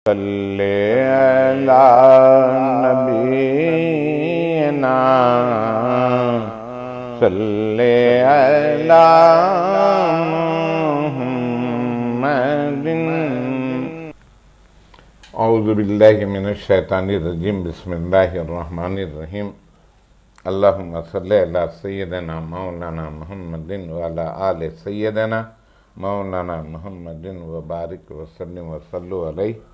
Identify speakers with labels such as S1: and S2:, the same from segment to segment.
S1: صلی علی نبینا صلی علی محمد اعوذ باللہ من الشیطان الرجیم بسم اللہ الرحمن الرحیم اللہم صلی علی سیدنا مولانا محمد وعلی آل سیدنا مولانا محمد وبارک وسلم وصلو علیہ۔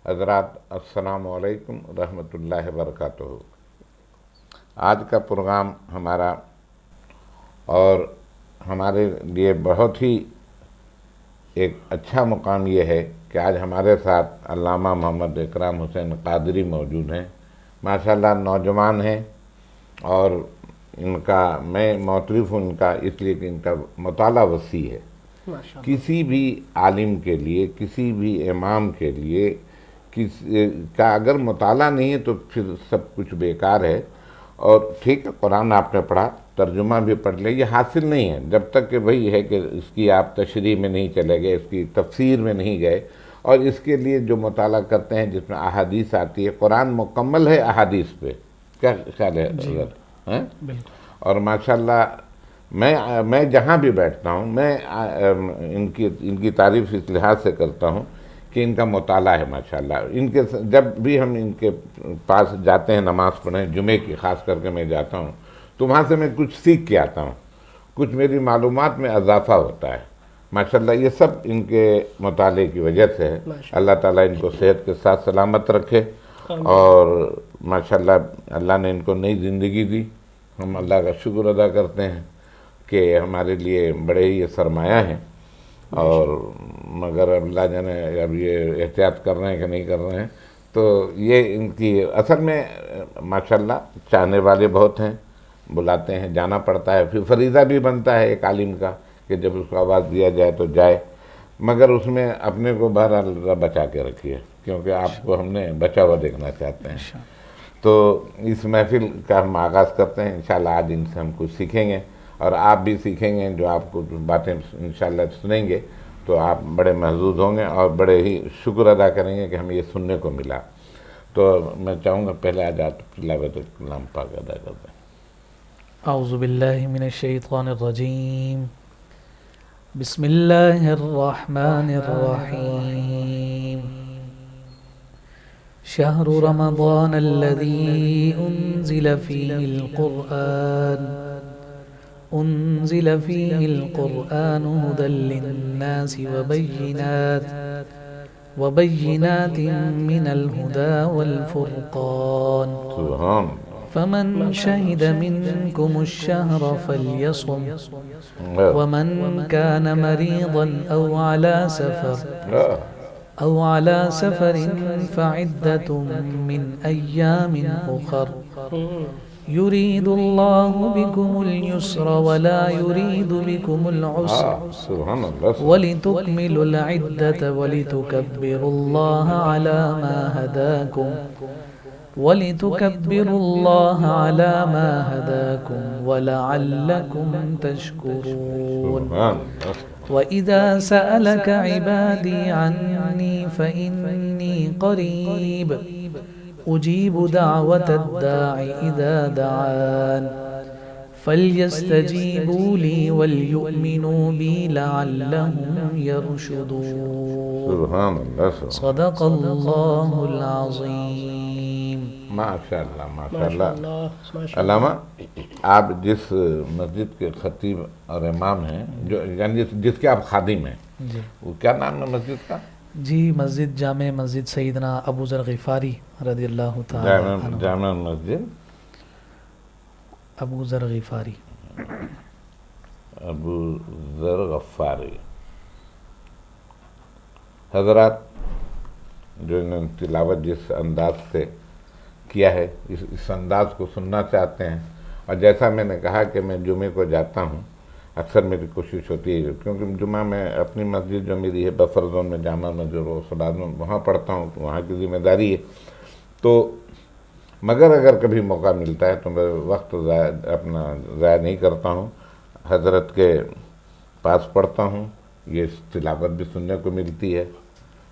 S1: حضرات السلام علیکم ورحمۃ اللہ وبرکاتہ۔ آج کا پروگرام ہمارا اور ہمارے لیے بہت ہی ایک اچھا مقام یہ ہے کہ آج ہمارے ساتھ علامہ محمد اکرام حسین قادری موجود ہیں۔ ماشاءاللہ نوجوان ہیں اور ان کا میں معترف ہوں ان کا اس لیے کہ ان کا مطالعہ وسیع ہے۔ کسی بھی عالم کے لیے، کسی بھی امام کے لیے کا اگر مطالعہ نہیں ہے تو پھر سب کچھ بیکار ہے۔ اور ٹھیک ہے قرآن آپ نے پڑھا، ترجمہ بھی پڑھ لیا، یہ حاصل نہیں ہے جب تک کہ وہی ہے کہ اس کی آپ تشریح میں نہیں چلے گئے، اس کی تفسیر میں نہیں گئے، اور اس کے لیے جو مطالعہ کرتے ہیں جس میں احادیث آتی ہے، قرآن مکمل ہے احادیث پہ، کیا خیال ہے حضرت؟ اور ماشاءاللہ میں جہاں بھی بیٹھتا ہوں میں ان کی تعریف اس لحاظ سے کرتا ہوں کہ ان کا مطالعہ ہے ماشاءاللہ۔ ان کے جب بھی ہم ان کے پاس جاتے ہیں نماز پڑھیں، جمعے کی خاص کر کے میں جاتا ہوں تو وہاں سے میں کچھ سیکھ کے آتا ہوں، کچھ میری معلومات میں اضافہ ہوتا ہے ماشاءاللہ۔ یہ سب ان کے مطالعے کی وجہ سے ہے۔ اللہ تعالیٰ ان کو صحت کے ساتھ سلامت رکھے، اور ماشاءاللہ اللہ نے ان کو نئی زندگی دی۔ ہم اللہ کا شکر ادا کرتے ہیں کہ ہمارے لیے بڑے ہی یہ سرمایہ ہیں، اور مگر اللہ جانے اب یہ احتیاط کر رہے ہیں کہ نہیں کر رہے ہیں، تو یہ ان کی اصل میں ماشاءاللہ چاہنے والے بہت ہیں، بلاتے ہیں، جانا پڑتا ہے، پھر فریضہ بھی بنتا ہے ایک عالم کا کہ جب اس کو آواز دیا جائے تو جائے، مگر اس میں اپنے کو بہرحال بچا کے رکھیے کیونکہ آپ کو ہم نے بچا ہوا دیکھنا چاہتے ہیں۔ تو اس محفل کا ہم آغاز کرتے ہیں، انشاءاللہ آج ان سے ہم کچھ سیکھیں گے اور آپ بھی سیکھیں گے، جو آپ کو باتیں انشاءاللہ سنیں گے تو آپ بڑے محظوظ ہوں گے اور بڑے ہی شکر ادا کریں گے کہ ہمیں یہ سننے کو ملا۔ تو میں چاہوں گا پہلے آج آپ تلاوت کلام پاک ادا کر دیں۔
S2: اعوذ باللہ من الشیطان الرجیم، بسم اللہ الرحمن الرحیم۔ شہر رمضان الذی انزل فیہ القرآن هدى للناس وبینات من الہدى والفرقان،
S1: سبحان
S2: فمن شهد منكم الشهر فليصم، ومن كان مريضا أو على سفر فعدة من أيام أخر، يريد الله بكم اليسر ولا يريد بكم العسر،
S1: سبحان اللہ،
S2: ولتكملوا العدة ولتكبروا الله على ما هداكم ولعلكم تشكرون۔ وَإِذَا سَأَلَكَ عِبَادِي عَنِّي فَإِنِّي قَرِيبٌ أُجِيبُ دَعْوَةَ الدَّاعِ إِذَا دَعَانِ فَلْيَسْتَجِيبُوا لِي وَلْيُؤْمِنُوا بِي لَعَلَّهُمْ يَرْشُدُونَ۔ صدق اللہ العظیم۔
S1: ماشاءاللہ ماشاءاللہ۔ علامہ آپ جس مسجد کے خطیب اور امام ہیں، جو یعنی جس کے آپ خادم ہیں،
S2: جی،
S1: وہ کیا نام ہے مسجد کا؟
S2: جی مسجد جامع مسجد سیدنا ابو ذر غفاری رضی اللہ تعالی عنہ۔
S1: جامع مسجد
S2: ابو ذر غفاری،
S1: ابو ذر غفاری۔ حضرات جو انہوں نے تلاوت جس انداز سے کیا ہے، اس انداز کو سننا چاہتے ہیں، اور جیسا میں نے کہا کہ میں جمعے کو جاتا ہوں، اکثر میری کوشش ہوتی ہے کیونکہ جمعہ میں اپنی مسجد جو میری ہے بفر زون میں جامع مسجد و صلاح میں وہاں پڑھتا ہوں، تو وہاں کی ذمہ داری ہے، تو مگر اگر کبھی موقع ملتا ہے تو میں وقت اپنا ضائع نہیں کرتا ہوں، حضرت کے پاس پڑھتا ہوں، یہ تلاوت بھی سننے کو ملتی ہے،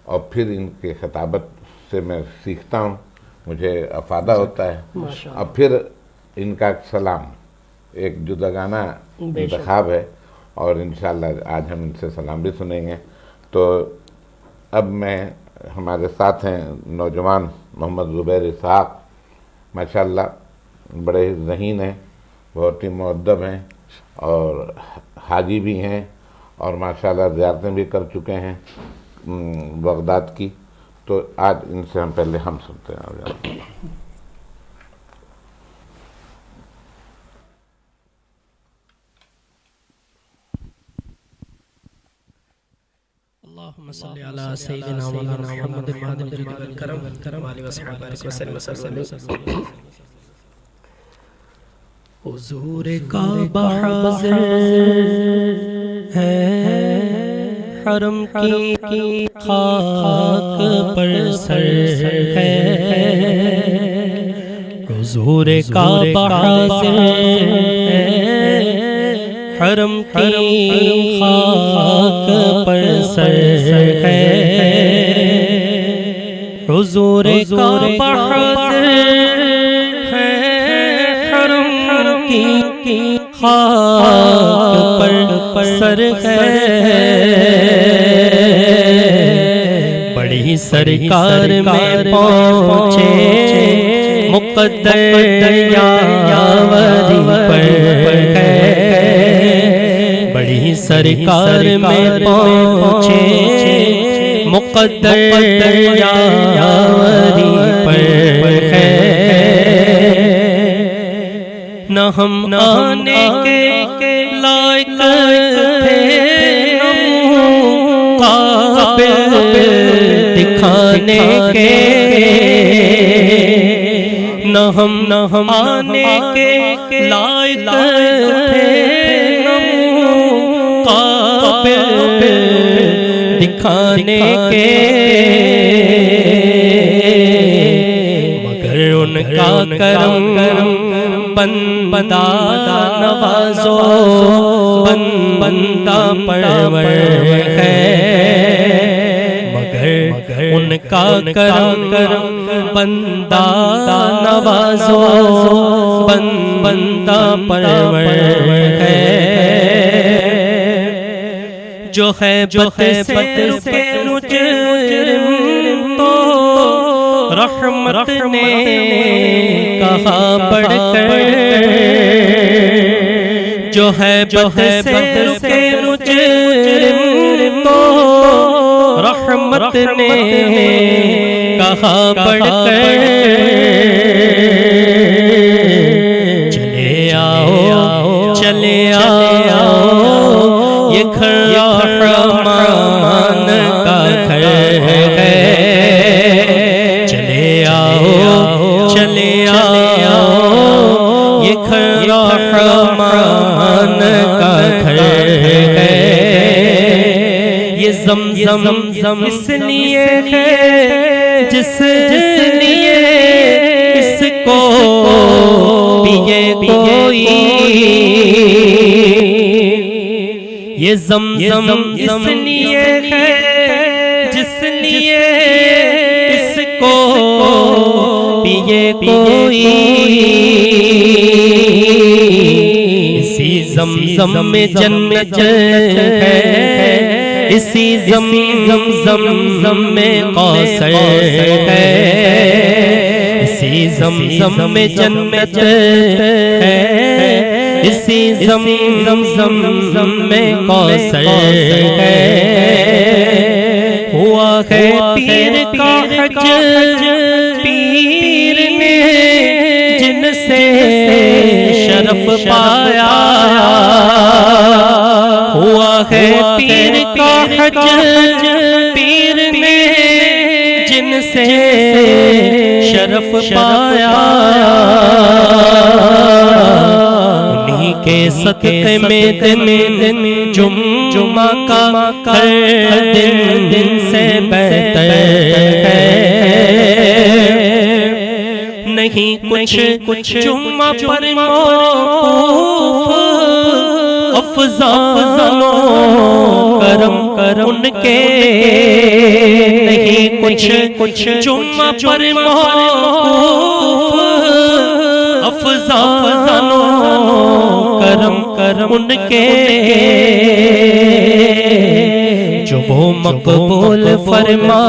S1: اور پھر ان کے خطابت سے میں سیکھتا ہوں، مجھے افادہ ہوتا ہے، اور پھر ان کا سلام ایک جداگانہ انتخاب ہے، اور انشاءاللہ آج ہم ان سے سلام بھی سنیں گے۔ تو اب میں ہمارے ساتھ ہیں نوجوان محمد زبیر اسحاق، ماشاءاللہ بڑے ذہین ہیں، بہت ہی مؤدب ہیں، اور حاجی بھی ہیں، اور ماشاءاللہ زیارتیں بھی کر چکے ہیں بغداد کی۔ تو آج ان سے ہم پہلے ہم سنتے ہیں۔
S3: اللهم صل على سيدنا مولانا محمد المهدي الجليل والكرم وعلى وصحبه وسلم۔ حضور کعبہ حاضر ہے، حرم کی خاک پر سر ہے، حضور کعبہ حاضر ہے، حرم کی خاک پر سر ہے، حضور کعبہ حاضر ہے، حرم کی خاک پر سر ہے، بڑی سرکار میں پہنچے مقدر یاوری پر ہے، بڑی سرکار میں پہنچے مقدر یاوری پر ہے، نہ ہم آنے کے لائق تھے، قابل دکھانے کے، نہ ہم آنے کے لائق تھے، قابل دکھانے کے، مگر ان کا کرم بندہ نوازو، بندہ پرور ہے، مگر ان کا کرم بندہ نوازو، بندہ پرور ہے، جو ہے بد سے مجرم تو رحمت نے کہا بڑھ کر، جو ہے بد سے مجرم تو رحمت نے کہا بڑھ کر، چلے آؤ چلے آؤ یہ گھر رحمان کا گھر ہے، چلے آؤ چلے آؤ یہ گھر رحمان کا گھر ہے، یہ زمزم اس لیے ہے جس لیے اس کو پیے کوئی، یہ زمزم اس لیے ہے جس لیے اس کو پیے کوئی، اسی زمزم میں جنت ہے، اسی زمزم میں کوثر ہے، اسی زمزم میں جنت ہے، اسی زمزم میں کوثر ہے، ہوا ہے پیر کا حج پیر نے جن سے شرف پایا، ہوا ہے پیر کا حج پیر نے جن سے شرف پایا، انہی کے صدقے میں دن جمعہ کا ہر دن سے بہتر ہے، نہیں کچھ جمعہ پر موقوف افضال و کرم ان کے، کچھ جمعہ پر موقوف افضال و کرم ان کے جو وہ مقبول فرما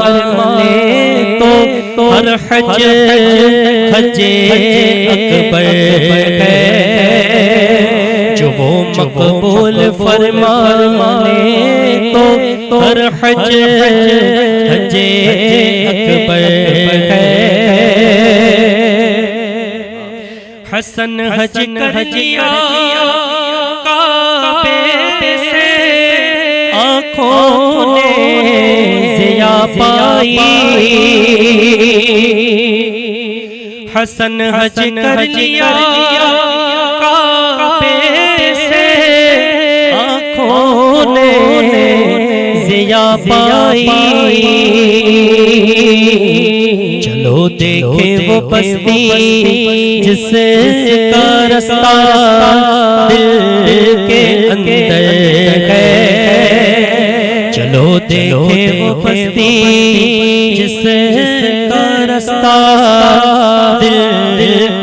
S3: لے تو ہر حج اکبر ہے جو وہ مقبول فرما لے تو ہر حج اکبر ہے حسن حج کر لیا کعبے سے آنکھوں نے ضیا پائی حسن حج کر لیا کعبے سے آنکھوں نے ضیا پائی چلو دیکھیں وہ بستی جس کا رستہ دل کے اندر ہے چلو دیکھیں وہ بستی جس کا رستہ دل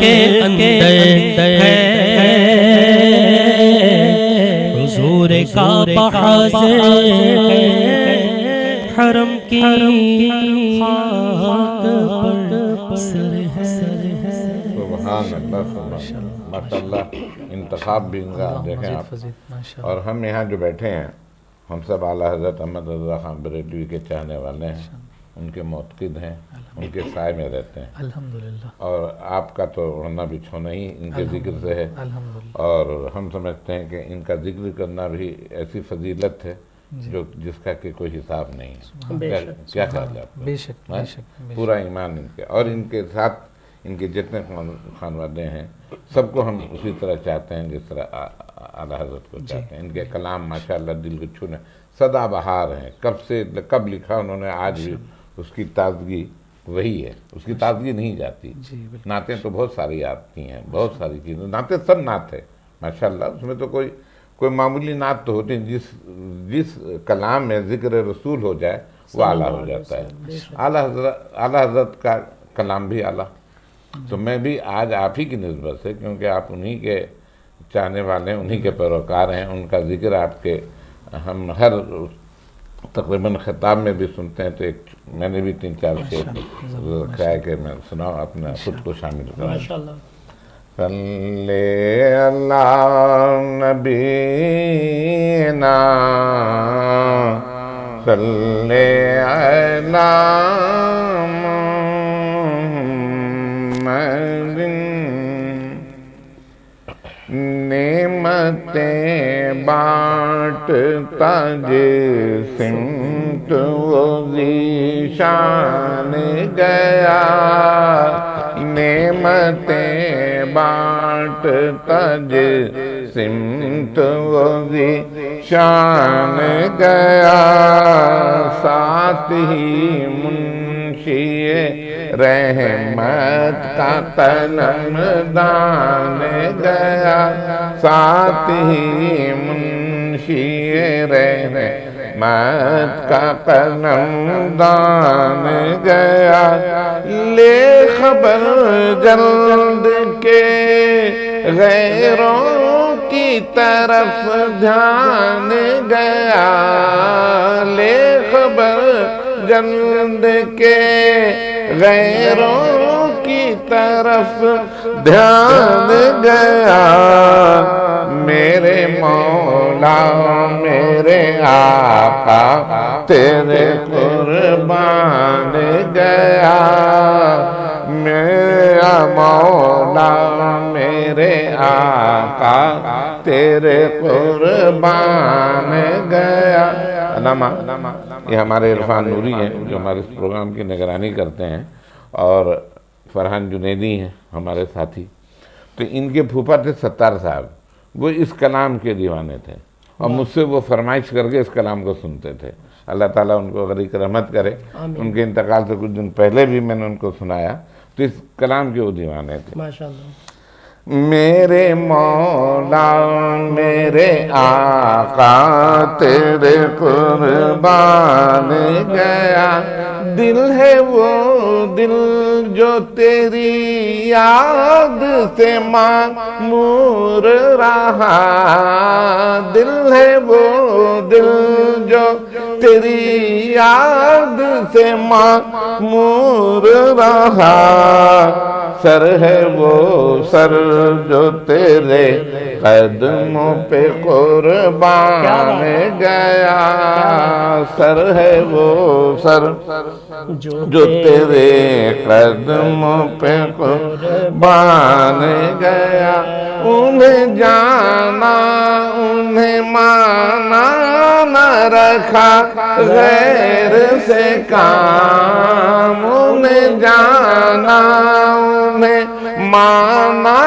S3: کے اندر ہے حضور کعبہ حاضر ہے حرم کی خاک پر سر ہے
S1: سبحان اللہ ماشاء اللہ انتخاب بھی ان کا دیکھیں آپ اور ہم یہاں جو بیٹھے ہیں ہم سب اعلیٰ حضرت احمد رضا خان بریلوی کے چاہنے والے ہیں ان کے معتقد ہیں ان کے سائے میں رہتے ہیں الحمدللہ اور آپ کا تو اڑنا بچھونا ہی ان کے ذکر سے ہے اور ہم سمجھتے ہیں کہ ان کا ذکر کرنا بھی ایسی فضیلت ہے جو جس کا کہ کوئی حساب نہیں ہے کیا خیال ہے آپ کا؟
S2: بے شک
S1: پورا ایمان ان کے اور ان کے ساتھ ان کے جتنے خانوادے ہیں سب کو ہم اسی طرح چاہتے ہیں جس طرح اعلیٰ حضرت کو چاہتے ہیں ان کے کلام ماشاءاللہ دل کو چھونے سدا بہار ہیں کب لکھا انہوں نے آج بھی اس کی تازگی وہی ہے اس کی تازگی نہیں جاتی نعتیں تو بہت ساری آتی ہیں بہت ساری چیزیں نعتیں سب نعت ہے ماشاءاللہ اس میں تو کوئی معمولی نعت تو ہوتی ہے جس کلام میں ذکر رسول ہو جائے وہ اعلیٰ ہو جاتا ہے اعلیٰ حضرت کا کلام بھی اعلیٰ تو میں بھی آج آپ ہی کی نسبت سے کیونکہ آپ انہی کے چاہنے والے ہیں انہی کے پیروکار ہیں ان کا ذکر آپ کے ہم ہر تقریباً خطاب میں بھی سنتے ہیں تو ایک میں نے بھی 3-4 شعر رکھا ہے کہ میں سناؤں اپنا خود کو شامل کروں صلی اللہ نبینا صلی محمد نعمتیں بانٹتا جسمت وہ ذیشان گیا نعمتیں بانٹتا جسمت وہ ذیشان گیا ساتھ ہی منشی رحمت کا قلم دان گیا ساتھ ہی منشی رحمت کا قلم دان گیا لے خبر جلد کے غیروں کی طرف دھیان گیا لے خبر جلد کے غیروں کی طرف دھیان گیا میرے مولا میرے آقا تیرے قربان گیا میرا مولا میرے آقا تیرے قربان گیا علامہ یہ ہمارے عرفان نوری ہیں جو ہمارے اس پروگرام کی نگرانی کرتے ہیں اور فرحان جنیدی ہیں ہمارے ساتھی تو ان کے پھوپھا تھے ستار صاحب وہ اس کلام کے دیوانے تھے اور مجھ سے وہ فرمائش کر کے اس کلام کو سنتے تھے اللہ تعالیٰ ان کو غریق رحمت کرے ان کے انتقال سے کچھ دن پہلے بھی میں نے ان کو سنایا تو اس کلام کے وہ دیوانے تھے
S3: ماشاءاللہ
S1: میرے مولا میرے آقا تیرے قربان گیا دل ہے وہ دل جو تیری یاد سے معمور رہا، دل ہے وہ دل جو تیری یاد سے معمور رہا، سر ہے وہ سر جو تیرے قدموں پہ قربان گیا، سر ہے وہ سر جو تیرے قدموں پہ قربان گیا، انہیں جانا انہیں مانا نہ رکھا غیر سے کام، انہیں جانا انہیں مانا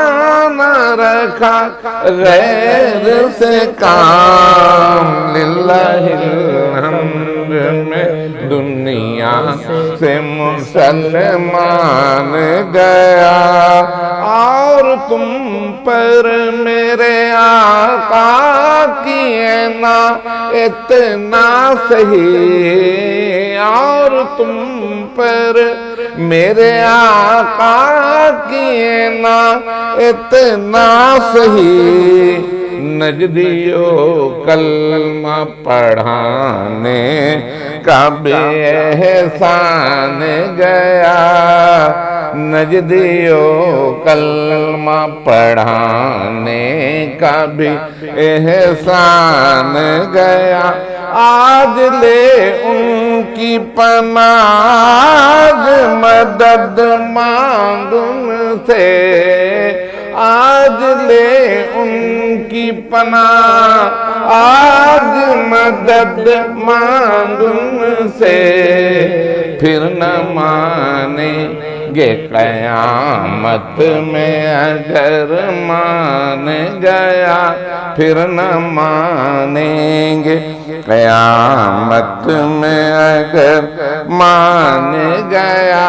S1: نہ رکھا غیر سے کام، للہ الحمد میں دنیا سے مسلمان گیا، اور تم پر میرے آقا کی نا اتنا صحیح، اور تم پر میرے آقا کی نا اتنا صحیح، نجدیو کلمہ پڑھانے کا بھی احسان گیا، نجدیو کلمہ پڑھانے کا بھی احسان گیا، آج لے ان کی پناہ مدد مانگ ان سے، آج لے ان کی پناہ آج مدد مانگ ان سے، پھر نہ مانیں گے قیامت میں اگر مان گیا، پھر نہ مانیں گے قیامت میں اگر مان گیا،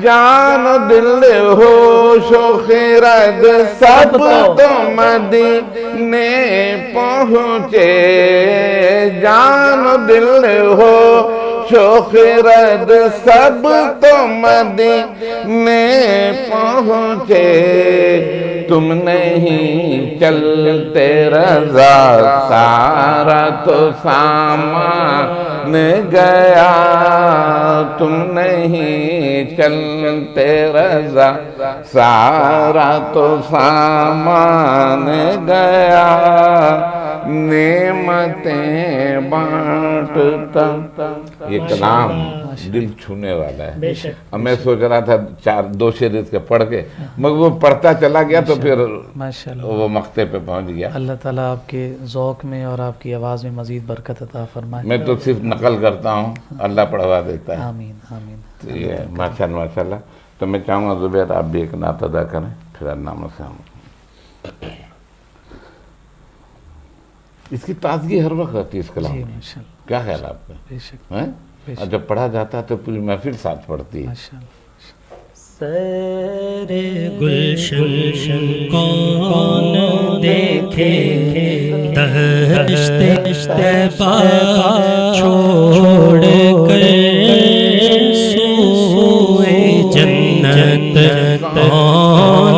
S1: جان دل ہوش و خرد سب تو مدینے پہنچے، جان دل ہوش و خرد سب تو مدینے پہنچے، تم نہیں چلتے رضا سارا تو سامان گیا، تم نہیں چلتے رضا سارا تو سامان گیا، نعمتیں بانٹتا، یہ کلام دل چھونے والا ہے۔ اب میں سوچ رہا تھا دو شعر اس کے پڑھ کے، مگر وہ پڑھتا چلا گیا تو پھر وہ مقطع پہ پہنچ گیا۔
S2: اللہ تعالیٰ آپ کے ذوق میں اور آپ کی آواز میں مزید برکت عطا فرمائے۔
S1: میں تو صرف نقل کرتا ہوں، اللہ پڑھوا دیتا ہے۔
S2: آمین آمین۔
S1: یہ ماشاء اللہ۔ تو میں چاہوں گا زبیر آپ بھی ایک نعت ادا کریں، پھر نامہ سے ہم اس کی تازگی ہر وقت رہتی ہے اس کلام کی، کیا خیال ہے آپ کا؟
S2: بے شک
S1: اور جب پڑھا جاتا ہے تو پوری محفل ساتھ پڑھتی ہے۔
S3: سر گلشن کون دیکھے، دشت طیبہ چھوڑ کر سوئے جنت کون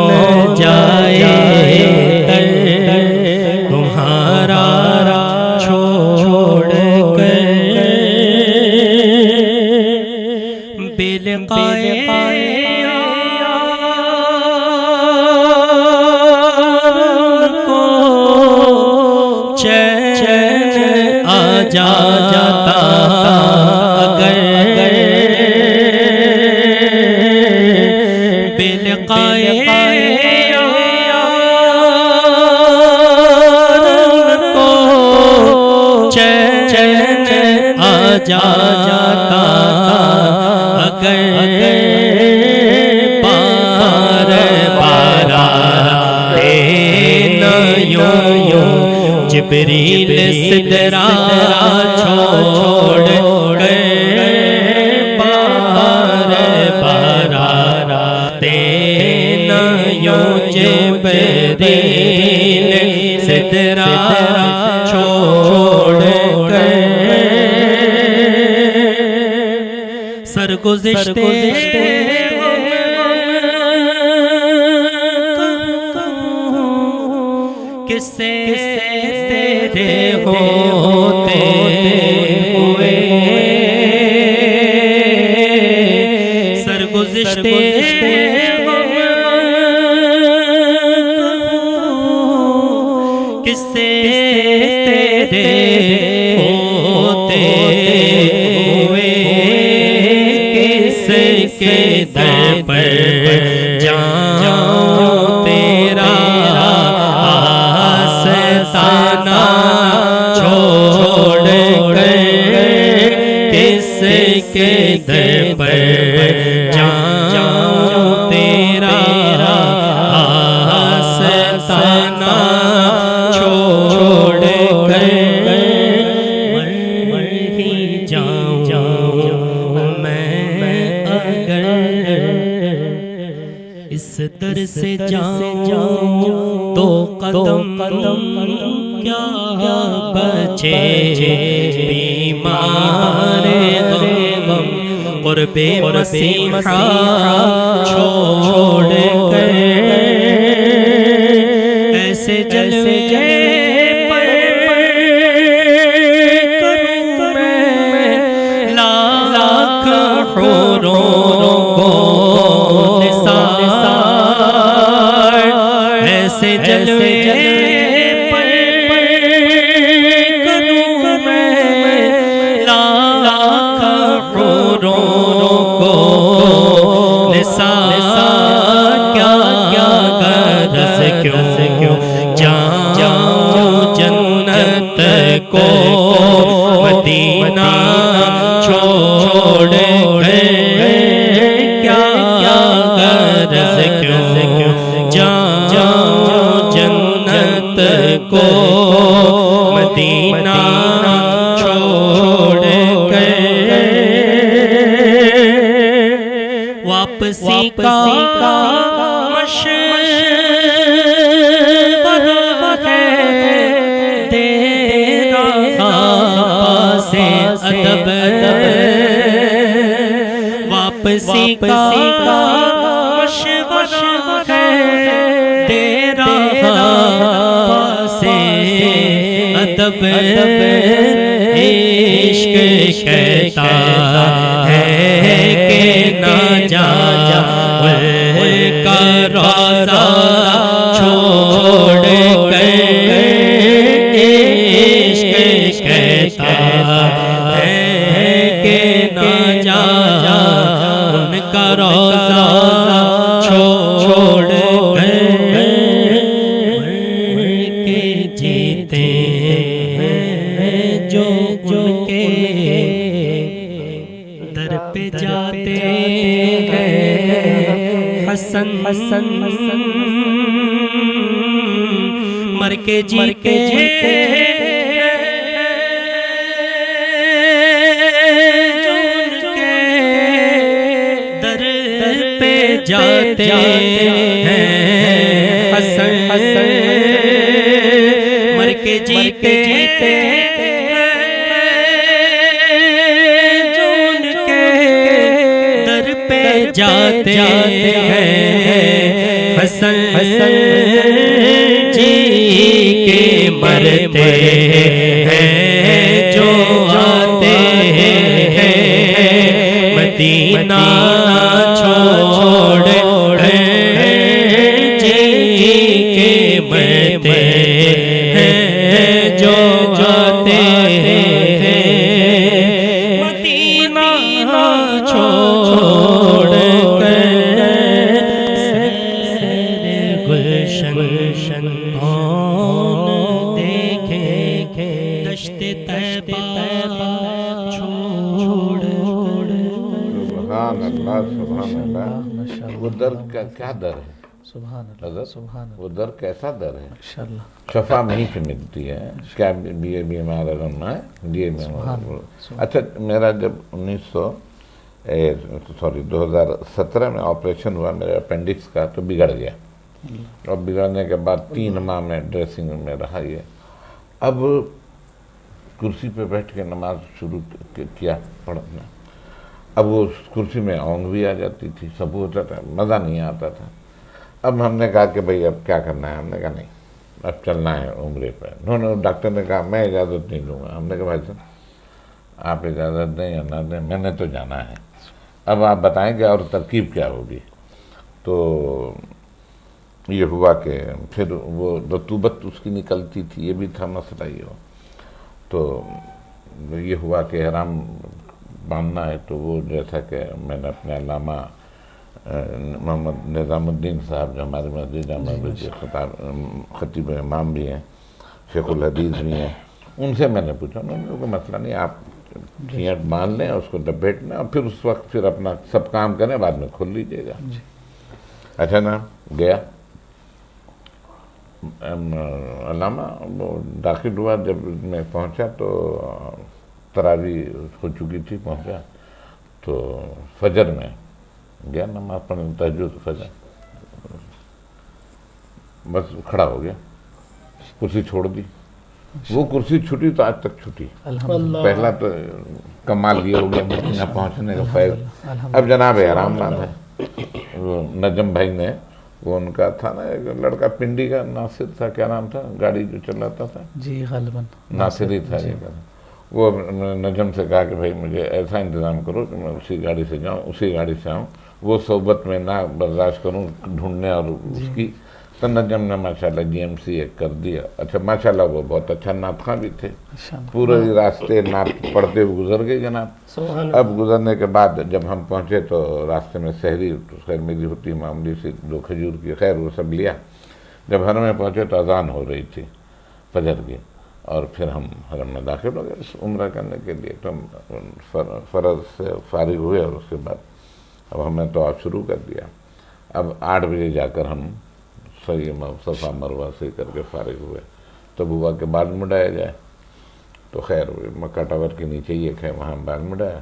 S3: جائے، تمہارا چھوڑ کر بلقائے جاتا اگر بلقائے یار کو چین آ جاتا اگر بار بار دینا یوں جبریل سدرا چھوڑ کر بار بار دینا یوں جبریل سدرا چھوڑ کر، سر سرگزشتے کس سے تیرے ہوتے ہوئے سرگزشتے کس سے تیرے ہوتے ہوئے کس کے در پر جاؤں تیرا آستانہ چھوڑ کر کس کے در پر جاؤں تیرا آستانہ چھوڑ کر مر ہی جاؤں میں اگر اس در سے جاؤں تو قدم کیا بچے بیمار غم قرب مسیحا چھوڑ کر ایسے جلوے پر کروں میں لاکھ حوروں کو نثار ایسے جلوے پر کروں میں لاکھ حوروں کو نثار کیا غرض کیوں جاؤں جنت کو مدینہ چھوڑ کیا غرض کیوں جاؤں جنت کو مدینہ چھوڑ واپسی کا مشورہ ہے دے رہا سے ادب واپسی کا مشورہ ہے دے رہا سے ادب عشق کہتا ہے کہ نہ جا کا روزہ چھوڑ کر عشق کہتا ہے کہ نہ جا ان کا روزہ چھوڑ کر مر کے جیتے ہیں جو ان کے در پہ جاتے ہیں حسن مر کے جیتے جو ان کے در پہ جاتے ہیں حسن مر کے جیتے جاتے ہیں حسن جی کے مرتے ہیں جو آتے ہیں مدینہ چھوڑ جی کے مرتے ہیں جو آتے ہیں مدینہ چھوڑ کون دیکھے دشت طیبہ چھوڑ
S1: سبحان اللہ وہ در کا کیا در ہے
S2: سبحان اللہ
S1: وہ در کیسا در ہے
S2: ماشاءاللہ
S1: شفا وہیں پہ ملتی ہے کیا بیمار اگر ہے یہ بیمار اچھا میرا جب 2017 میں آپریشن ہوا میرے اپینڈکس کا تو بگڑ گیا اور بگڑنے کے بعد 3 ماہ میں ڈریسنگ میں رہا یہ اب کرسی پہ بیٹھ کے نماز شروع کیا پڑھنا اب وہ اس کرسی میں اونگ بھی آ جاتی تھی، سب ہوتا تھا، مزہ نہیں آتا تھا۔ اب ہم نے کہا کہ بھئی اب کیا کرنا ہے، ہم نے کہا نہیں اب چلنا ہے عمرے پہ۔ انہوں نے ڈاکٹر نے کہا میں اجازت نہیں دوں گا۔ ہم نے کہا بھائی صاحب آپ اجازت دیں یا نہ دیں، میں نے تو جانا ہے، اب آپ بتائیں کہ اور ترکیب کیا ہوگی۔ تو یہ ہوا کہ پھر وہ رطوبت اس کی نکلتی تھی، یہ بھی تھا مسئلہ یہ ہو۔ تو یہ ہوا کہ احرام باندھنا ہے، تو وہ جیسا کہ میں نے اپنے علامہ محمد نظام الدین صاحب جو ہمارے مسجد جامع مسجد خطیب امام بھی ہیں، شیخ الحدیث بھی ہیں، ان سے میں نے پوچھا، انہوں نے کوئی مسئلہ نہیں، آپ چھیٹ باندھ لیں، اس کو لپیٹنا، اور پھر اس وقت پھر اپنا سب کام کریں، بعد میں کھول لیجیے گا۔ اچھا نا، گیا علامہ، وہ داخل ہوا، جب میں پہنچا تو تراویح ہو چکی تھی، پہنچا تو فجر میں گیا نماز پڑھنے، تہجد فجر، بس کھڑا ہو گیا، کرسی چھوڑ دی۔ وہ کرسی چھٹی تو آج تک چھٹی۔ پہلا تو کمال یہ ہو گیا مدینہ پہنچنے کا فیض۔ اب جناب احرام باندھا ہے، وہ نجم بھائی نے، وہ ان کا تھا نا ایک لڑکا پنڈی کا، ناصر تھا، کیا نام تھا، گاڑی جو چلاتا تھا،
S2: جی غالباً
S1: ناصر ہی تھا یہ، وہ نجم سے کہا کہ بھائی مجھے ایسا انتظام کرو کہ میں اسی گاڑی سے جاؤں، اسی گاڑی سے آؤں، وہ صحبت میں نہ برداشت کروں ڈھونڈنے اور اس کی۔ تو نجم نے ماشاءاللہ جی ایم سی ایک کر دیا۔ اچھا ماشاءاللہ وہ بہت اچھا ناطخواں بھی تھے، پورے راستے نعت پڑھتے ہوئے گزر گئے جناب۔ اب گزرنے کے بعد جب ہم پہنچے تو راستے میں سحری خیر میری ہوتی معمولی سی 2 کھجور کی، خیر وہ سب لیا۔ جب حرم میں پہنچے تو اذان ہو رہی تھی فجر کی، اور پھر ہم حرم میں داخل ہو گئے عمرہ کرنے کے لیے۔ تو ہم فرض سے فارغ ہوئے، اور اس کے بعد اب ہم نے طواف شروع کر دیا۔ اب 8 بجے جا کر ہم صفا مروہ سے کر کے فارغ ہوئے۔ تب ہوا کہ بال مڈایا جائے، تو خیر مکہ ٹاور کے نیچے ہی ایک ہے، وہاں بال مڈایا۔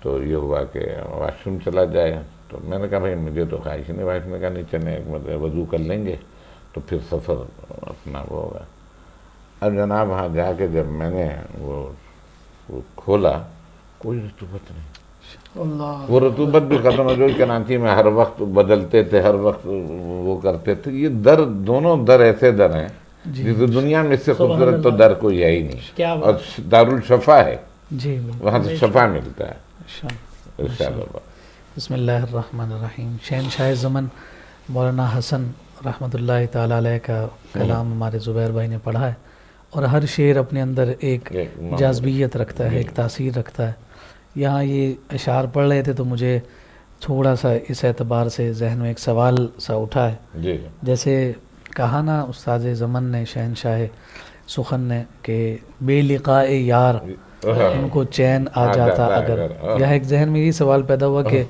S1: تو یہ ہوا کہ واش روم چلا جائے، تو میں نے کہا بھائی مجھے تو خواہش نہیں، وائف نے کہا نہیں چلیں، ایک مطلب وضو کر لیں گے تو پھر سفر اپنا وہ ہوگا۔ اب جناب وہاں جا کے جب میں نے وہ کھولا، کوئی رطوبت نہیں، وہ رطوبت بھی ختم ہو گئی۔ کراچی میں ہر وقت بدلتے تھے، ہر وقت وہ کرتے تھے۔ یہ در، دونوں در ایسے در ہیں جس دنیا میں اس سے خوبصورت تو در کوئی ہے ہی نہیں، اور دارالشفا ہے، وہاں سے شفا ملتا ہے انشاءاللہ۔
S2: بسم اللہ الرحمن الرحیم۔ شہنشاہ زمن مولانا حسن رحمۃ اللہ تعالیٰ علیہ کا کلام ہمارے زبیر بھائی نے پڑھا ہے، اور ہر شعر اپنے اندر ایک جاذبیت رکھتا ہے، ایک تاثیر رکھتا ہے۔ یہاں یہ اشعار پڑھ رہے تھے تو مجھے تھوڑا سا اس اعتبار سے ذہن میں ایک سوال سا اٹھا ہے، جیسے کہا نا استاد زمن نے، شہنشاہ سخن نے، کہ بے لقاء یار ان کو چین آ جاتا اگر۔ یہاں ایک ذہن میں یہ سوال پیدا ہوا کہ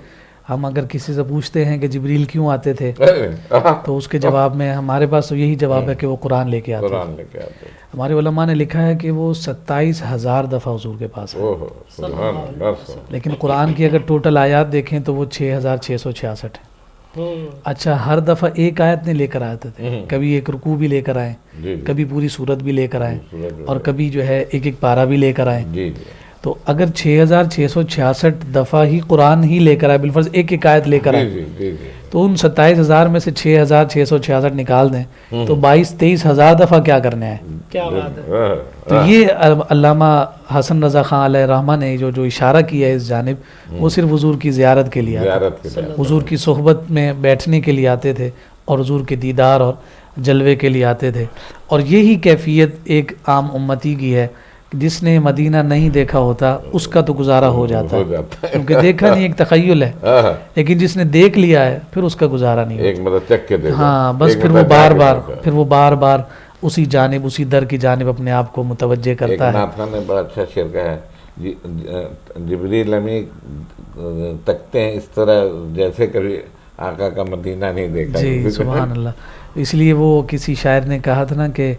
S2: ہم اگر کسی سے پوچھتے ہیں کہ جبریل کیوں آتے تھے، تو اس کے جواب میں ہمارے پاس تو یہی جواب ہے کہ وہ قرآن لے کے آتے ہیں۔ ہمارے علماء نے لکھا ہے کہ وہ 27,000 دفعہ حضور کے پاس ہے، لیکن قرآن کی اگر ٹوٹل آیات دیکھیں تو وہ 6,666 ہیں۔ اچھا، ہر دفعہ ایک آیت نہیں لے کر آتے تھے، کبھی ایک رکوع بھی لے کر آئیں، کبھی پوری سورت بھی لے کر آئیں، اور کبھی جو ہے ایک ایک پارہ بھی لے کر آئیں۔ تو اگر 6,666 دفعہ ہی قرآن ہی لے کر آئے، بالفرض ایک ایک آیت لے کر آئے، تو ان 27,000 میں سے 6,666 نکال دیں تو 22,000-23,000 دفعہ کیا کرنے ہیں۔
S3: کیا بات ہے۔
S2: تو یہ علامہ حسن رضا خان علیہ الرحمہ نے جو اشارہ کیا ہے اس جانب، وہ صرف حضور کی زیارت کے لیے آتے تھے، حضور کی صحبت میں بیٹھنے کے لیے آتے تھے، اور حضور کے دیدار اور جلوے کے لیے آتے تھے۔ اور یہی کیفیت ایک عام امتی کی ہے، جس نے مدینہ نہیں دیکھا ہوتا اس کا تو گزارا ہو جاتا ہے، کیونکہ دیکھا نہیں ایک تخیل ہے، لیکن جس نے دیکھ لیا ہے پھر اس کا گزارا نہیں ہوتا۔ ہاں بس پھر وہ بار بار اسی جانب، اسی در کی جانب اپنے آپ کو متوجہ کرتا ہے۔
S1: ایک نے بڑا اچھا شعر کہا ہے، جبریل امی تکتے ہیں اس طرح جیسے کبھی آقا کا مدینہ نہیں دیکھا۔
S2: جی سبحان اللہ۔ اس لیے وہ کسی شاعر نے کہا تھا نا کہ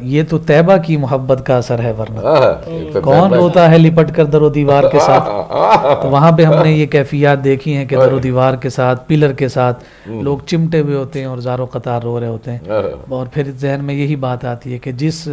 S2: یہ تو طیبہ کی محبت کا اثر ہے، ورنہ کون روتا ہے لپٹ کر در و دیوار کے ساتھ۔ تو وہاں پہ ہم نے یہ کیفیات دیکھی ہیں کہ در و دیوار کے ساتھ، پلر کے ساتھ لوگ چمٹے ہوئے ہوتے ہیں اور زارو قطار رو رہے ہوتے ہیں، اور پھر ذہن میں یہی بات آتی ہے کہ جس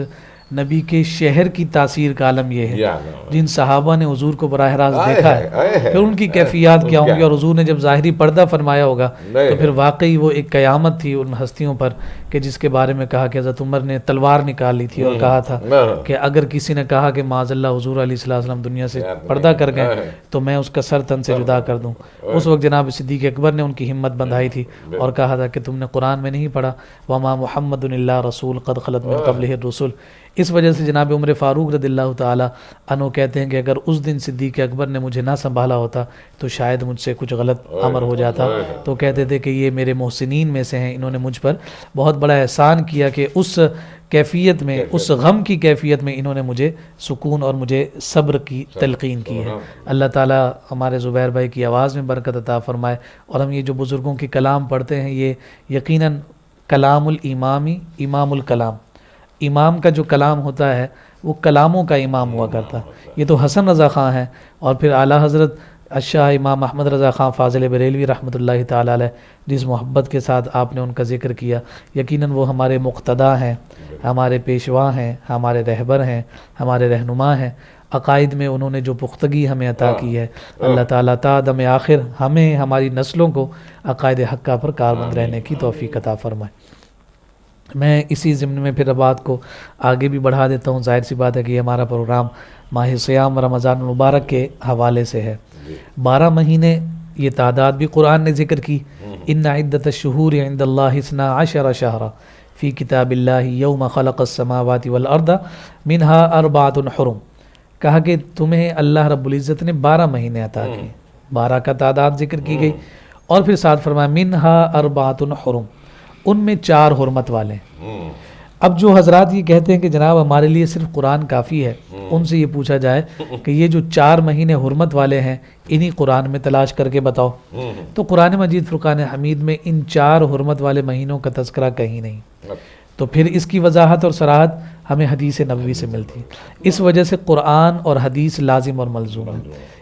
S2: نبی کے شہر کی تاثیر کا عالم یہ ہے
S1: یا
S2: جن صحابہ نے حضور کو براہ راست دیکھا ہے،
S1: آئے
S2: پھر ان کی کیفیات کیا ہوں گی، اور حضور نے جب ظاہری پردہ فرمایا ہوگا تو پھر واقعی وہ ایک قیامت تھی ان ہستیوں پر کہ جس کے بارے میں کہا کہ حضرت عمر نے تلوار نکال لی تھی اور کہا تھا کہ اگر کسی نے کہا کہ معاذ اللہ حضور علیہ السلام دنیا سے پردہ کر گئے تو میں اس کا سر تن سے جدا کر دوں. اس وقت جناب صدیق اکبر نے ان کی ہمت بندھائی تھی اور کہا تھا کہ تم نے قرآن میں نہیں پڑھا وما محمد الا رسول قد خلت من قبلہ الرسل. اس وجہ سے جناب عمر فاروق رضی اللہ تعالی عنہ کہتے ہیں کہ اگر اس دن صدیق اکبر نے مجھے نہ سنبھالا ہوتا تو شاید مجھ سے کچھ غلط امر ہو جاتا. تو کہتے تھے کہ یہ میرے محسنین میں سے ہیں، انہوں نے مجھ پر بہت بڑا احسان کیا کہ اس کیفیت میں، اس غم کی کیفیت میں انہوں نے مجھے سکون اور مجھے صبر کی تلقین کی ہے. اللہ تعالیٰ ہمارے زبیر بھائی کی آواز میں برکت عطا فرمائے، اور ہم یہ جو بزرگوں کے کلام پڑھتے ہیں یہ یقیناً کلام الامامی امام الکلام، امام کا جو کلام ہوتا ہے وہ کلاموں کا امام ہوا کرتا ہے. یہ تو حسن رضا خان ہے، اور پھر اعلیٰ حضرت الشاہ امام احمد رضا خان فاضل بریلوی رحمۃ اللہ تعالیٰ علیہ، جس محبت کے ساتھ آپ نے ان کا ذکر کیا، یقیناً وہ ہمارے مقتدا ہیں، ہمارے پیشوا ہیں، ہمارے رہبر ہیں، ہمارے رہنما ہیں. عقائد میں انہوں نے جو پختگی ہمیں عطا کی ہے، اللہ تعالیٰ تا دم آخر ہمیں ہماری نسلوں کو عقائد حقہ پر کاربند رہنے کی توفیق عطا فرمائے. میں اسی ضمن میں پھر بات کو آگے بھی بڑھا دیتا ہوں. ظاہر سی بات ہے کہ یہ ہمارا پروگرام ماہ سیام رمضان المبارک کے حوالے سے ہے. 12 مہینے یہ تعداد بھی قرآن نے ذکر کی، ان عدت الشہور عند اللہ 12 شہرا فی کتاب اللہ یوم خلق السماوات والارض منها 4 حرم. کہا کہ تمہیں اللہ رب العزت نے 12 مہینے عطا کیے، 12 کا تعداد ذکر کی گئی، اور پھر ساتھ فرمایا منها 4 حرم، ان میں 4 حرمت والے. اب جو حضرات یہ کہتے ہیں کہ جناب ہمارے لیے صرف قرآن کافی ہے، ان سے یہ پوچھا جائے کہ یہ جو 4 مہینے حرمت والے ہیں انہی قرآن میں تلاش کر کے بتاؤ. تو قرآن مجید فرقان حمید میں ان 4 حرمت والے مہینوں کا تذکرہ کہیں نہیں. تو پھر اس کی وضاحت اور صراحت ہمیں حدیث نبوی سے ملتی ہے. اس وجہ سے قرآن اور حدیث لازم اور ملزوم ہے.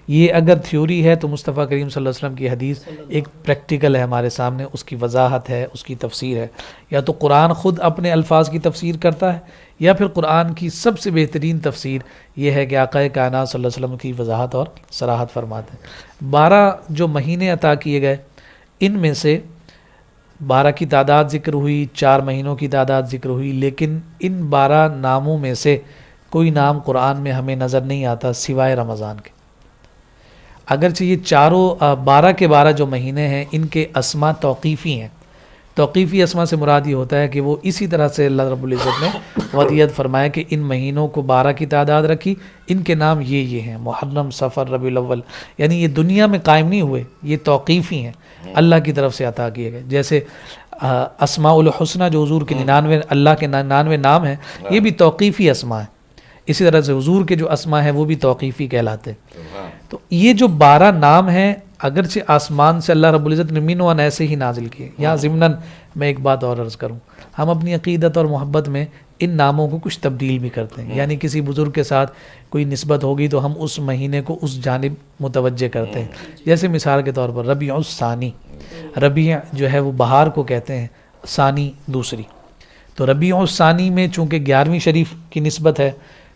S2: یہ اگر تھیوری ہے تو مصطفیٰ کریم صلی اللہ علیہ وسلم کی حدیث ایک پریکٹیکل ہے ہمارے سامنے، اس کی وضاحت ہے، اس کی تفسیر ہے. یا تو قرآن خود اپنے الفاظ کی تفسیر کرتا ہے، یا پھر قرآن کی سب سے بہترین تفسیر یہ ہے کہ آقا کائنات صلی اللہ علیہ وسلم کی وضاحت اور صراحت فرماتے ہیں. 12 جو مہینے عطا کیے گئے ان میں سے 12 کی تعداد ذکر ہوئی، 4 مہینوں کی تعداد ذکر ہوئی، لیکن ان 12 ناموں میں سے کوئی نام قرآن میں ہمیں نظر نہیں آتا سوائے رمضان کے. اگرچہ یہ 12 کے 12 جو مہینے ہیں ان کے اسما توقیفی ہیں. توقیفی اسما سے مراد یہ ہوتا ہے کہ وہ اسی طرح سے اللہ رب العزت نے وضعیت فرمایا کہ ان مہینوں کو 12 کی تعداد رکھی، ان کے نام یہ ہیں محرم، صفر، ربیع الاول. یعنی یہ دنیا میں قائم نہیں ہوئے، یہ توقیفی ہیں، اللہ کی طرف سے عطا کیے گئے. جیسے اسماء الحسنہ جو حضور کے 99 اللہ کے 99 نام ہیں، یہ بھی توقیفی اسما ہیں. اسی طرح سے حضور کے جو اسما ہیں وہ بھی توقیفی کہلاتے ہیں. تو یہ جو 12 نام ہیں اگرچہ آسمان سے اللہ رب العزت نے مینوان ایسے ہی نازل کیے. یہاں ضمناً میں ایک بات اور عرض کروں، ہم اپنی عقیدت اور محبت میں ان ناموں کو کچھ تبدیل بھی کرتے ہیں. یعنی کسی بزرگ کے ساتھ کوئی نسبت ہوگی تو ہم اس مہینے کو اس جانب متوجہ کرتے ہیں. جیسے مثال کے طور پر ربیع الثانی، ربیع جو ہے وہ بہار کو کہتے ہیں، ثانی دوسری. تو ربیع الثانی میں چونکہ 11ویں شریف کی نسبت ہے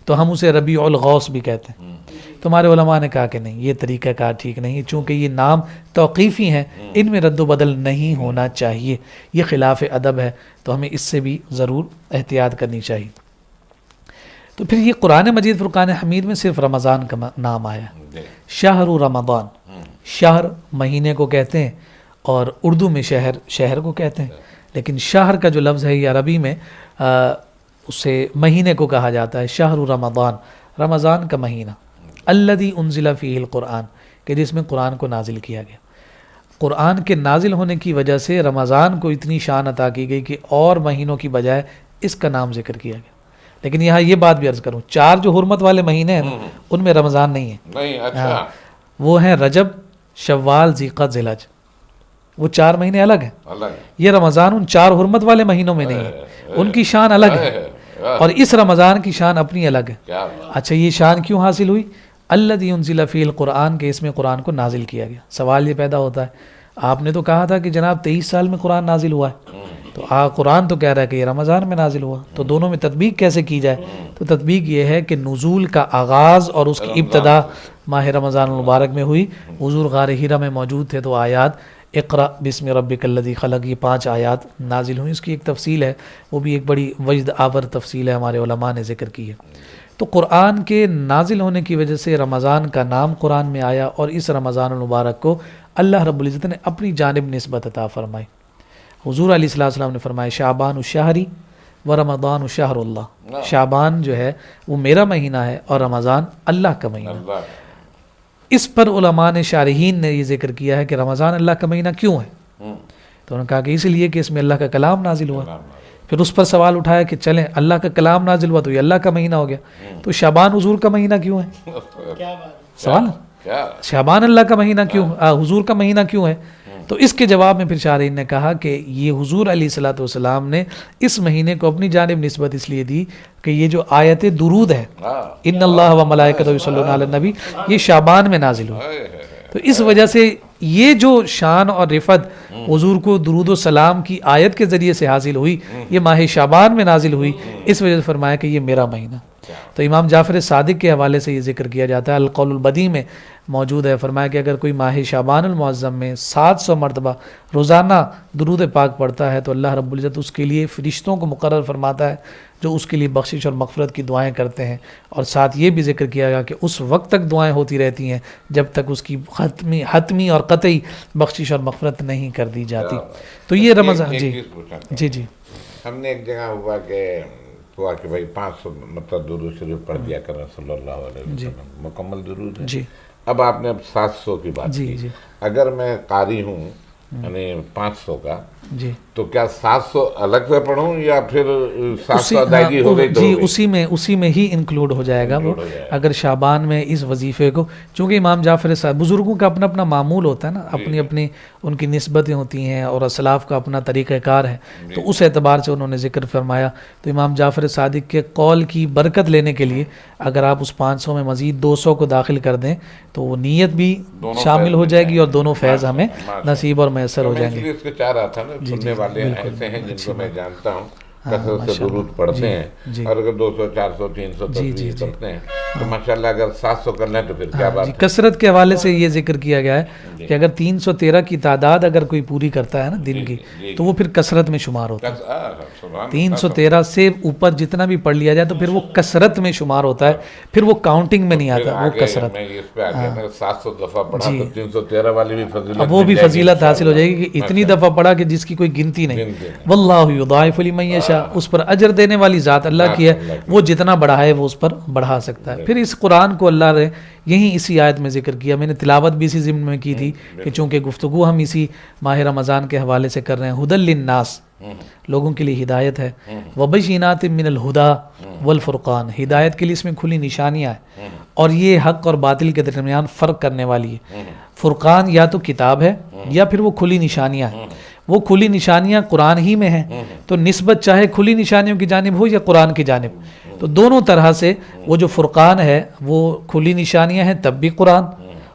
S2: تو ہم اسے ربیع الغوث بھی کہتے ہیں. تو ہمارے علماء نے کہا کہ نہیں، یہ طریقہ کار ٹھیک نہیں، چونکہ یہ نام توقیفی ہیں، ان میں رد و بدل نہیں ہونا چاہیے، یہ خلاف ادب ہے. تو ہمیں اس سے بھی ضرور احتیاط کرنی چاہیے. تو پھر یہ قرآن مجید فرقان حمید میں صرف رمضان کا نام آیا. شہر رمضان، شہر مہینے کو کہتے ہیں، اور اردو میں شہر کو کہتے ہیں. لیکن شہر کا جو لفظ ہے یہ عربی میں اسے مہینے کو کہا جاتا ہے. شہر رمضان، رمضان کا مہینہ، الذی انزل فیہ القرآن، کہ جس میں قرآن کو نازل کیا گیا. قرآن کے نازل ہونے کی وجہ سے رمضان کو اتنی شان عطا کی گئی کہ اور مہینوں کی بجائے اس کا نام ذکر کیا گیا. لیکن یہاں یہ بات بھی عرض کروں، 4 جو حرمت والے مہینے ہیں ان میں رمضان نہیں ہے. وہ ہیں رجب، شوال، ذیقعد، ذیلحج. وہ 4 مہینے الگ ہیں. یہ رمضان ان 4 حرمت والے مہینوں میں نہیں ہے، ان کی شان الگ ہے، اور اس رمضان کی شان اپنی الگ ہے. اچھا یہ شان کیوں حاصل ہوئی؟ الذی انزل فیہ القرآن، کہ اس میں قرآن کو نازل کیا گیا. سوال یہ پیدا ہوتا ہے، آپ نے تو کہا تھا کہ جناب 23 سال میں قرآن نازل ہوا ہے، تو قرآن تو کہہ رہا ہے کہ یہ رمضان میں نازل ہوا، تو دونوں میں تطبیق کیسے کی جائے؟ تو تطبیق یہ ہے کہ نزول کا آغاز اور اس کی ابتدا ماہ رمضان المبارک میں ہوئی. حضور غار حرا میں موجود تھے تو آیات اقرأ بسم ربک الذی خلق یہ 5 آیات نازل ہوئیں. اس کی ایک تفصیل ہے، وہ بھی ایک بڑی وجد آور تفصیل ہے، ہمارے علماء نے ذکر کی ہے. تو قرآن کے نازل ہونے کی وجہ سے رمضان کا نام قرآن میں آیا، اور اس رمضان المبارک کو اللہ رب العزت نے اپنی جانب نسبت عطا فرمائی. حضور علیہ السلام نے فرمایا شعبان الشہری و رمضان شہر اللہ. شعبان جو ہے وہ میرا مہینہ ہے اور رمضان اللہ کا مہینہ. اس پر علماء نے شارحین نے یہ ذکر کیا ہے کہ رمضان اللہ کا مہینہ کیوں ہے، تو انہوں نے کہا کہ اس لیے کہ اس میں اللہ کا کلام نازل ہوا. پھر اس پر سوال اٹھایا کہ چلیں اللہ کا کلام نازل ہوا تو یہ اللہ کا مہینہ ہو گیا، تو شعبان حضور کا مہینہ کیوں ہے؟ سوال شعبان اللہ کا مہینہ کیوں، حضور کا مہینہ کیوں ہے؟ تو اس کے جواب میں پھر شارحین نے کہا کہ یہ حضور علیہ الصلوۃ والسلام نے اس مہینے کو اپنی جانب نسبت اس لیے دی کہ یہ جو آیت درود ہے ان اللہ و ملائکتہ یصلون علی النبی، یہ شعبان میں نازل ہوئی. تو اس وجہ سے یہ جو شان اور رفعت حضور کو درود و سلام کی آیت کے ذریعے سے حاصل ہوئی، یہ ماہ شعبان میں نازل ہوئی. اس وجہ سے فرمایا کہ یہ میرا مہینہ. تو امام جعفر صادق کے حوالے سے یہ ذکر کیا جاتا ہے، القول البدیع میں موجود ہے. فرمایا کہ اگر کوئی ماہ شعبان المعظم میں 700 مرتبہ روزانہ درود پاک پڑھتا ہے تو اللہ رب العزت اس کے لیے فرشتوں کو مقرر فرماتا ہے جو اس کے لیے بخشش اور مغفرت کی دعائیں کرتے ہیں. اور ساتھ یہ بھی ذکر کیا گیا کہ اس وقت تک دعائیں ہوتی رہتی ہیں جب تک اس کی حتمی اور قطعی بخشش اور مغفرت نہیں کر دی جاتی. تو یہ رمضان جی
S1: ہم نے ایک جگہ ہوا کہ بھائی 500 مطلب درود شریف پڑھ دیا کریں صلی اللہ علیہ وسلم، مکمل درود ہے. اب آپ نے 700 کی بات کی. اگر میں قاری ہوں یعنی 500 کا، تو کیا 700 الگ سے پڑھوں یا پھر 700 ادائیگی ہو گئی؟
S2: جی اسی میں ہی انکلوڈ ہو جائے گا وہ. اگر شعبان میں اس وظیفے کو، چونکہ امام جعفر صاحب بزرگوں کا اپنا اپنا معمول ہوتا ہے نا، اپنی اپنی ان کی نسبتیں ہوتی ہیں اور اسلاف کا اپنا طریقہ کار ہے، تو اس اعتبار سے انہوں نے ذکر فرمایا. تو امام جعفر صادق کے قول کی برکت لینے کے لیے اگر آپ اس 500 میں مزید 200 کو داخل کر دیں تو وہ نیت بھی شامل ہو جائے گی اور دونوں فیض ہمیں نصیب اور میسر ہو جائیں گے.
S1: اس کے چاہ رہا تھا نا، سننے والے ایسے ہیں جن کو میں جانتا ہوں کثرت سے درود پڑھتے ہیں، اور اگر 200 400 300 تصویر کرتے ہیں تو ماشاءاللہ اگر 700 کر لیں تو پھر کیا بات ہے.
S2: کثرت کے حوالے سے یہ ذکر کیا گیا ہے کہ اگر 313 کی تعداد اگر کوئی پوری کرتا ہے نا دن کی، تو وہ پھر کثرت میں شمار ہوتا ہے. 313 سے اوپر جتنا بھی پڑھ لیا جائے تو پھر وہ کثرت میں شمار ہوتا ہے، پھر وہ کاؤنٹنگ میں نہیں آتا، وہ کثرت.
S1: 700 دفعہ پڑھا تو 313 والی بھی فضیلت،
S2: وہ بھی فضیلت حاصل ہو جائے گی کہ اتنی دفعہ پڑھا کہ جس کی کوئی گنتی نہیں. واللہ یضاعف لمن یشاء، اس پر اجر دینے والی ذات اللہ کی ہے، وہ جتنا بڑھائے وہ اس پر بڑھا سکتا ہے. پھر اس قرآن کو اللہ نے یہیں اسی آیت میں ذکر کیا. میں نے تلاوت بھی اسی ضمن میں کی تھی کہ چونکہ گفتگو ہم اسی ماہ رمضان کے حوالے سے کر رہے ہیں. ہدی للناس، لوگوں کے لیے ہدایت ہے. وبینات من الہدی والفرقان، ہدایت کے لیے اس میں کھلی نشانیاں ہیں اور یہ حق اور باطل کے درمیان فرق کرنے والی ہے. فرقان یا تو کتاب ہے یا پھر وہ کھلی نشانیاں ہیں. وہ کھلی نشانیاں قرآن ہی میں ہیں، تو نسبت چاہے کھلی نشانیوں کی جانب ہو یا قرآن کی جانب، تو دونوں طرح سے وہ جو فرقان ہے وہ کھلی نشانیاں ہیں تب بھی قرآن،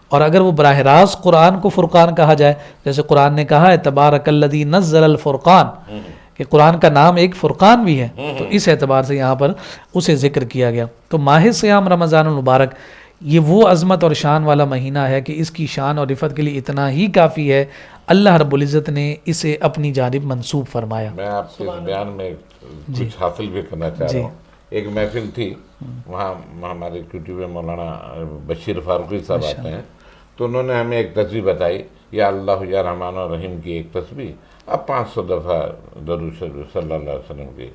S2: اور اگر وہ براہ راست قرآن کو فرقان کہا جائے، جیسے قرآن نے کہا ہے تبارک الذی نزل الفرقان، کہ قرآن کا نام ایک فرقان بھی ہے، تو اس اعتبار سے یہاں پر اسے ذکر کیا گیا. تو ماہ صیام رمضان المبارک یہ وہ عظمت اور شان والا مہینہ ہے کہ اس کی شان اور رفعت کے لیے اتنا ہی کافی ہے، اللہ رب العزت نے اسے اپنی جانب منسوب فرمایا.
S1: میں آپ کے بیان میں کچھ حاصل بھی کرنا چاہ رہا ہوں. ایک محفل تھی، وہاں ہمارے QTV میں مولانا بشیر فاروقی صاحب آتے ہیں، تو انہوں نے ہمیں ایک تسبیح بتائی، یا اللہ یا رحمان الرحیم کی ایک تسبیح، اب 500 دفعہ درود شریف صلی اللہ علیہ وسلم کی.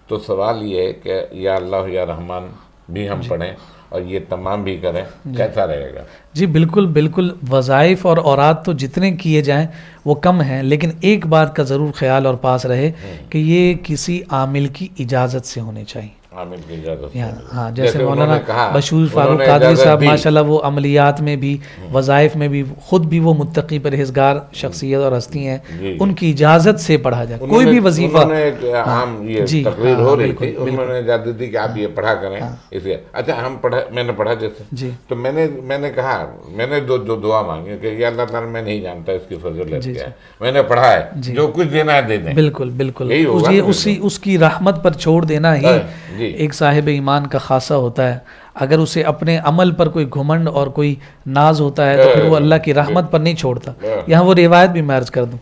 S1: تو سوال یہ ہے کہ یا اللہ یا رحمان بھی ہم پڑھیں اور یہ تمام بھی کریں، کیسا رہے گا؟
S2: جی بالکل. وظائف اور اوراد تو جتنے کیے جائیں وہ کم ہیں، لیکن ایک بات کا ضرور خیال اور پاس رہے کہ یہ کسی عامل کی اجازت سے ہونے چاہیے.
S1: عامل کی اجازت سے
S2: ہاں جیسے مولانا
S1: انہوں نے کہا،
S2: بشیر
S1: انہوں
S2: فاروق
S1: نے
S2: قادری
S1: اجازت
S2: صاحب
S1: دی۔
S2: ماشاءاللہ وہ عملیات میں بھی وظائف میں بھی خود بھی وہ متقی پرہیزگار شخصیت اور ہستی ہیں،
S1: جی۔
S2: ان کی اجازت سے پڑھا جائے کوئی بھی وظیفہ۔
S1: انہوں نے ایک عام یہ
S2: جی،
S1: تقریر
S2: ہاں،
S1: ہو رہی
S2: بالکل،
S1: تھی، انہوں نے اجازت دی کہ آپ یہ پڑھا کریں اس لیے۔ اچھا میں نے پڑھا جیسے،
S2: جی
S1: تو میں نے کہا، میں نے جو دعا مانگی کہ یا اللہ تعالیٰ میں نہیں جانتا اس کی فضیلت کیا ہے، میں نے پڑھا ہے، جو کچھ دینا ہے دے دیں۔
S2: بالکل بالکل،
S1: یہی ہوگا
S2: یہ
S1: نا
S2: اس کی رحمت پر چھوڑ دینا ہی
S1: جی۔
S2: ایک صاحب ایمان کا خاصہ ہوتا ہے۔ اگر اسے اپنے عمل پر کوئی گھمنڈ اور کوئی ناز ہوتا ہے تو پھر وہ اللہ کی رحمت پر نہیں چھوڑتا۔ یہاں وہ روایت بھی میں عرض کر دوں،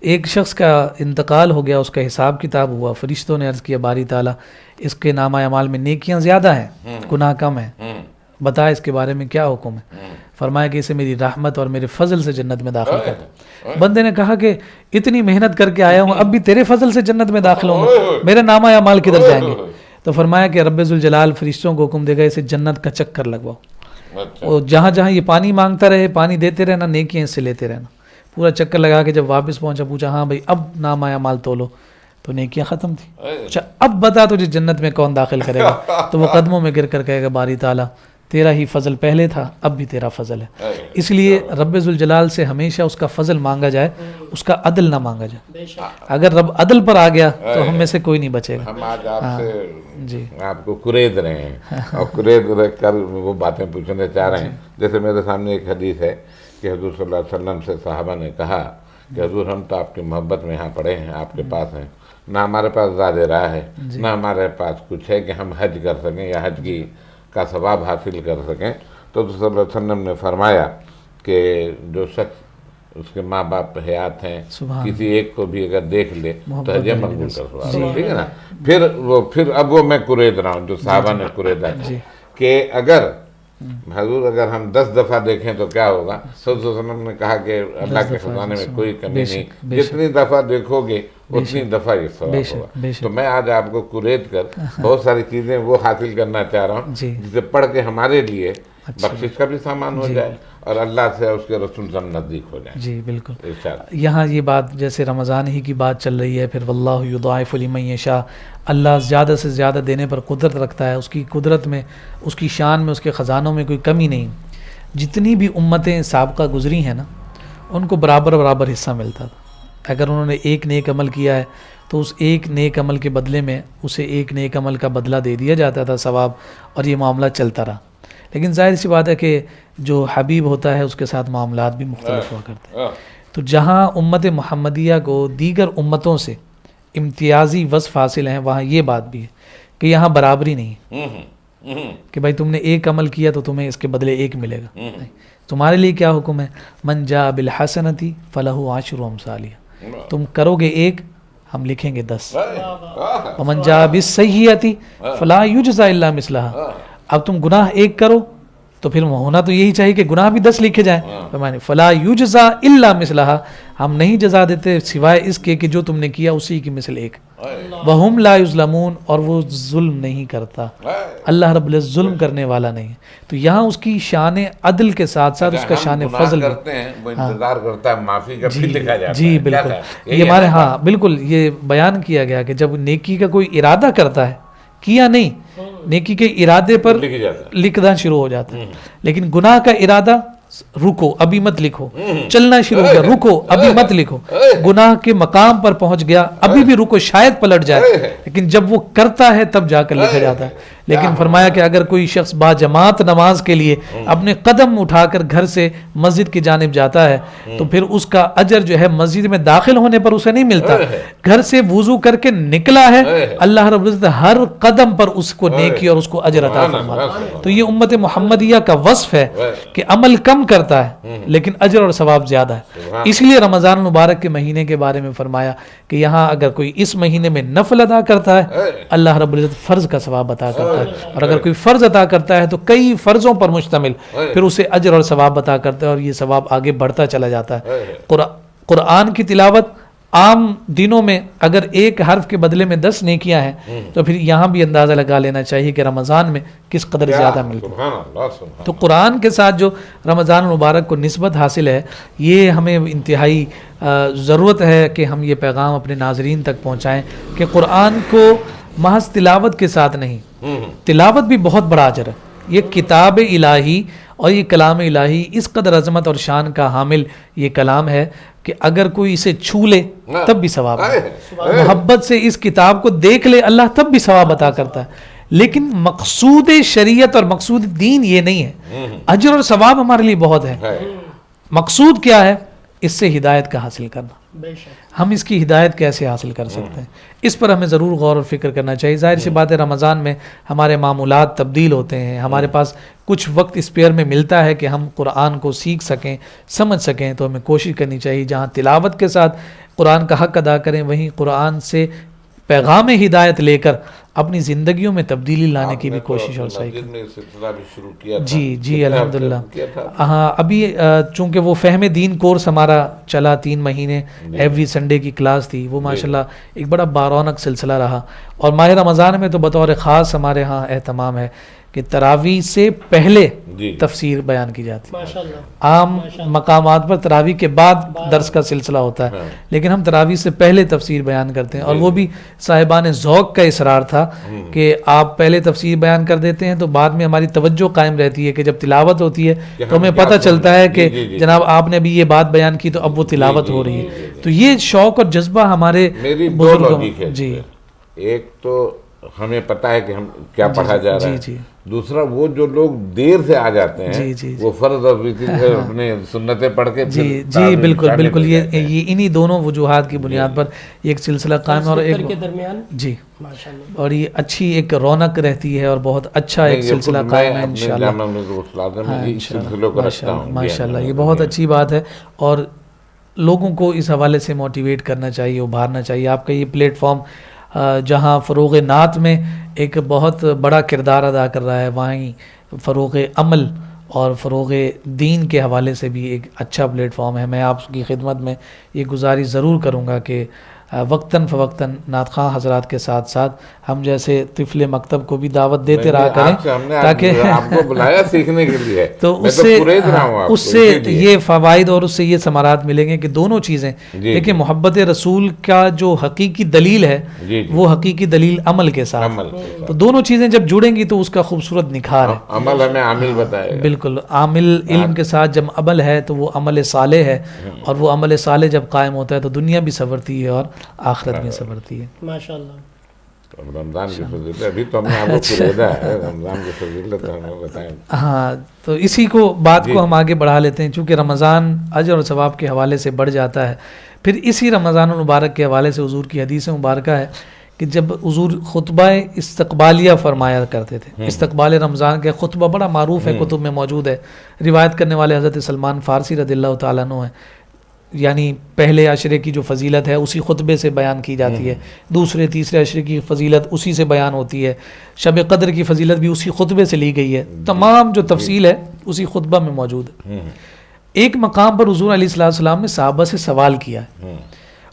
S2: ایک شخص کا انتقال ہو گیا، اس کا حساب کتاب ہوا، فرشتوں نے عرض کیا باری تعالیٰ اس کے نامہ اعمال میں نیکیاں زیادہ ہیں، گناہ کم ہیں، بتا اس کے بارے میں کیا حکم ہے؟ فرمایا کہ اسے میری رحمت اور میرے فضل سے جنت میں داخل کر۔ بندے نے کہا کہ اتنی محنت کر کے آیا ہوں، اب بھی تیرے فضل سے جنت میں داخل ہوں گا، میرے نامہ اعمال کدھر جائیں گے؟ تو فرمایا کہ رب ذوالجلال فرشتوں کو حکم دے گا اسے جنت کا چکر لگواؤ، اور جہاں جہاں یہ پانی مانگتا رہے پانی دیتے رہنا، نیکیاں اس سے لیتے رہنا۔ پورا چکر لگا کے جب واپس پہنچا، پوچھا ہاں بھائی اب نامہ اعمال تولو، تو نیکیاں ختم تھی۔ پوچھا اب بتا تجھے جنت میں کون داخل کرے گا؟ تو وہ قدموں میں گر کر کہے گا باری تعالیٰ تیرا ہی فضل پہلے تھا، اب بھی تیرا فضل ہے۔ اس لیے رب ذوالجلال سے ہمیشہ اس کا فضل مانگا جائے، اس کا عدل نہ مانگا جائے۔ اگر رب عدل پر آ گیا تو ہم میں سے کوئی نہیں بچے گا۔
S1: ہم آج آپ سے
S2: جی
S1: آپ کو کرید رہے ہیں اور کرید رکھ کر وہ باتیں پوچھنا چاہ رہے ہیں۔ جیسے میرے سامنے ایک حدیث ہے کہ حضور صلی اللہ علیہ وسلم سے صحابہ نے کہا کہ حضور ہم تو آپ کی محبت میں یہاں پڑے ہیں، آپ کے پاس ہیں، نہ ہمارے پاس زاد راہ ہے، نہ ہمارے پاس کچھ ہے کہ ہم حج کر سکیں یا حج کا ثواب حاصل کر سکیں۔ تو صلی اللہ علیہ وسلم نے فرمایا کہ جو شخص اس کے ماں باپ حیات ہیں، کسی ایک کو بھی اگر دیکھ لے تو حج مقبول کر سکتا، ٹھیک ہے نا؟ پھر اب وہ میں کرید رہا ہوں جو صحابہ نے کریدا کہ اگر ہم 10 دفعہ دیکھیں تو کیا ہوگا؟ صلی اللہ علیہ وسلم نے کہا کہ اللہ کے خزانے میں کوئی کمی نہیں، جتنی دفعہ دیکھو گے اتنی دفعہ یہ ثواب ہوگا۔ تو میں آج آپ کو کرید کر بہت ساری چیزیں وہ حاصل کرنا چاہ رہا ہوں جسے پڑھ کے ہمارے لیے بخشش کا بھی سامان ہو جائے اور اللہ سے اس کے رسول سے نزدیک ہو جائے۔
S2: جی بالکل، یہاں یہ بات جیسے رمضان ہی کی بات چل رہی ہے، پھر واللہ یضاعف لمن یشاء، اللہ زیادہ سے زیادہ دینے پر قدرت رکھتا ہے، اس کی قدرت میں، اس کی شان میں، اس کے خزانوں میں کوئی کمی نہیں۔ جتنی بھی امتیں سابقہ گزری ہیں نا، ان کو برابر برابر حصہ ملتا تھا۔ اگر انہوں نے ایک نیک عمل کیا ہے تو اس ایک نیک عمل کے بدلے میں اسے ایک نیک عمل کا بدلہ دے دیا جاتا تھا، ثواب، اور یہ معاملہ چلتا رہا۔ لیکن ظاہر سی بات ہے کہ جو حبیب ہوتا ہے اس کے ساتھ معاملات بھی مختلف ہوا کرتے ہیں۔ تو جہاں امت محمدیہ کو دیگر امتوں سے امتیازی وصف حاصل ہیں، وہاں یہ بات بھی ہے کہ یہاں برابری نہیں ہے کہ بھائی تم نے ایک عمل کیا تو تمہیں اس کے بدلے ایک ملے گا۔ تمہارے لیے کیا حکم ہے؟ من جاء بالحسنۃ فلہ عشر امثالھا، تم کرو گے ایک ہم لکھیں گے 10، ومن جاء بالسیئۃ فلا یجزی الا مثلھا، اب تم گناہ ایک کرو تو پھر ہونا تو یہی چاہیے کہ گناہ بھی 10 لکھے جائیں، فلا یجزا الا مثلھا، ہم نہیں جزا دیتے سوائے اس کے کہ جو تم نے کیا اسی کی مثل ایک، وہم لا یظلمون، اور وہ ظلم نہیں کرتا، اللہ رب العزت ظلم کرنے والا نہیں ہے۔ تو یہاں اس کی شان عدل کے ساتھ ساتھ اس کا شان فضل
S1: کرتے ہیں، وہ انتظار کرتا ہے معافی کا، پھر لکھا جاتا ہے۔
S2: جی بالکل، یہ ہمارے ہاں بالکل یہ بیان کیا گیا کہ جب نیکی کا کوئی ارادہ کرتا ہے، کیا نہیں، نیکی کے ارادے پر لکھنا شروع ہو جاتا ہے، لیکن گناہ کا ارادہ رکو ابھی مت لکھو، چلنا شروع ہو گیا رکو ابھی مت لکھو، گناہ کے مقام پر پہنچ گیا ابھی بھی رکو شاید پلٹ جائے، لیکن جب وہ کرتا ہے تب جا کر لکھا جاتا ہے۔ لیکن فرمایا کہ اگر کوئی شخص با جماعت نماز کے لیے اپنے قدم اٹھا کر گھر سے مسجد کی جانب جاتا ہے تو پھر اس کا اجر جو ہے مسجد میں داخل ہونے پر اسے نہیں ملتا، گھر سے وضو کر کے نکلا ہے، اللہ رب العزت ہر قدم پر اس کو نیکی اور اس کو اجر عطا فرماتا ہے۔ تو یہ امت محمدیہ کا وصف ہے کہ عمل کم کرتا ہے لیکن اجر اور ثواب زیادہ ہے۔ اس لیے رمضان المبارک کے مہینے کے بارے میں فرمایا کہ یہاں اگر کوئی اس مہینے میں نفل ادا کرتا ہے اللہ رب العزت فرض کا ثواب عطا کرتا ہے، اور اگر کوئی فرض عطا کرتا ہے تو کئی فرضوں پر مشتمل پھر اسے اجر اور ثواب عطا کرتا ہے، اور یہ ثواب آگے بڑھتا چلا جاتا ہے۔ قرآن کی تلاوت عام دنوں میں اگر ایک حرف کے بدلے میں 10 نیکیاں ہیں تو پھر یہاں بھی اندازہ لگا لینا چاہیے کہ رمضان میں کس قدر زیادہ ملتا ہے۔ تو قرآن کے ساتھ جو رمضان المبارک کو نسبت حاصل ہے، یہ ہمیں انتہائی ضرورت ہے کہ ہم یہ پیغام اپنے ناظرین تک پہنچائیں کہ قرآن کو محض تلاوت کے ساتھ نہیں، تلاوت بھی بہت بڑا اجر ہے. یہ کتاب الہی اور یہ کلام الہی اس قدر عظمت اور شان کا حامل یہ کلام ہے کہ اگر کوئی اسے چھو لے تب بھی ثواب ہے. محبت سے اس کتاب کو دیکھ لے اللہ تب بھی ثواب عطا کرتا ہے. لیکن مقصود شریعت اور مقصود دین یہ نہیں ہے. اجر اور ثواب ہمارے لیے بہت ہے. مقصود کیا ہے؟ اس سے ہدایت کا حاصل کرنا. ہم اس کی ہدایت کیسے حاصل کر سکتے ہیں، اس پر ہمیں ضرور غور و فکر کرنا چاہیے. ظاہر سی بات ہے رمضان میں ہمارے معمولات تبدیل ہوتے ہیں، ہمارے پاس کچھ وقت اسپیئر میں ملتا ہے کہ ہم قرآن کو سیکھ سکیں، سمجھ سکیں، تو ہمیں کوشش کرنی چاہیے جہاں تلاوت کے ساتھ قرآن کا حق ادا کریں وہیں قرآن سے پیغام ہدایت لے کر اپنی زندگیوں میں تبدیلی لانے کی بھی کوشش اور صحیح کریں. جی الحمدللہ. ہاں ابھی چونکہ وہ فہم دین کورس ہمارا چلا 3 مہینے، ایوری سنڈے کی کلاس تھی، وہ ماشاءاللہ ایک بڑا بارونق سلسلہ رہا. اور ماہ رمضان میں تو بطور خاص ہمارے ہاں اہتمام ہے کہ تراویح سے پہلے تفسیر بیان کی جاتی ہے. عام مقامات پر تراویح کے بعد درس کا سلسلہ ہوتا ہے، لیکن ہم تراویح سے پہلے تفسیر بیان کرتے ہیں. اور وہ بھی صاحبان ذوق کا اصرار تھا کہ آپ پہلے تفسیر بیان کر دیتے ہیں تو بعد میں ہماری توجہ قائم رہتی ہے کہ جب تلاوت ہوتی ہے تو ہمیں پتہ چلتا ہے کہ جناب آپ نے ابھی یہ بات بیان کی تو اب وہ تلاوت ہو رہی ہے. تو یہ شوق اور جذبہ ہمارے بزرگوں. جی
S1: ایک تو ہمیں پتہ ہے کہ ہم کیا پڑھا جا رہا ہے، دوسرا وہ جو لوگ دیر سے آ جاتے ہیں وہ فرض اور وتر سے اپنے سنتیں پڑھ کے
S2: جی بالکل یہ انہی دونوں وجوہات کی بنیاد پر ایک سلسلہ قائم اور ایک کے درمیان جی اور یہ اچھی ایک رونق رہتی ہے اور بہت اچھا ایک سلسلہ قائم ہے ماشاءاللہ. یہ بہت اچھی بات ہے اور لوگوں کو اس حوالے سے موٹیویٹ کرنا چاہیے، ابھارنا چاہیے. آپ کا یہ پلیٹ فارم جہاں فروغ نعت میں ایک بہت بڑا کردار ادا کر رہا ہے، وہیں فروغ عمل اور فروغ دین کے حوالے سے بھی ایک اچھا پلیٹ فارم ہے. میں آپ کی خدمت میں یہ گزارش ضرور کروں گا کہ وقتاً فوقتاً نعت خواں حضرات کے ساتھ ساتھ ہم جیسے طفل مکتب کو بھی دعوت دیتے رہا کریں تاکہ
S1: آپ کو بلایا سیکھنے کے لیے
S2: تو اس سے یہ فوائد اور اس سے یہ ثمرات ملیں گے کہ دونوں چیزیں دیکھیں. محبت رسول کا جو حقیقی دلیل ہے وہ حقیقی دلیل عمل کے ساتھ، تو دونوں چیزیں جب جڑیں گی تو اس کا خوبصورت نکھار ہے.
S1: عمل ہمیں عامل بتائے
S2: بالکل. عامل علم کے ساتھ جب عمل ہے تو وہ عمل صالح ہے، اور وہ عمل صالح جب قائم ہوتا ہے تو دنیا بھی سنورتی ہے اور آخرت میں سنورتی ہے.
S3: ماشاءاللہ.
S1: رمضان کی فضیلت ابھی تو ہم نے آپ کو قریدا ہے، رمضان کی فضیلت ہمیں بتائیں.
S2: ہاں تو اسی کو بات کو ہم آگے بڑھا لیتے ہیں چونکہ رمضان اجر اور ثواب کے حوالے سے بڑھ جاتا ہے. پھر اسی رمضان المبارک کے حوالے سے حضور کی حدیث مبارکہ ہے کہ جب حضور خطبہ استقبالیہ فرمایا کرتے تھے، استقبال رمضان کا خطبہ بڑا معروف ہے، کتب میں موجود ہے. روایت کرنے والے حضرت سلمان فارسی رضی اللہ تعالیٰ عنہ ہیں. یعنی پہلے عشرے کی جو فضیلت ہے اسی خطبے سے بیان کی جاتی ہے، دوسرے تیسرے عشرے کی فضیلت اسی سے بیان ہوتی ہے، شب قدر کی فضیلت بھی اسی خطبے سے لی گئی ہے. تمام جو تفصیل ہے اسی خطبہ میں موجود ہے. ایک مقام پر حضور علیہ السلام نے صحابہ سے سوال کیا ہے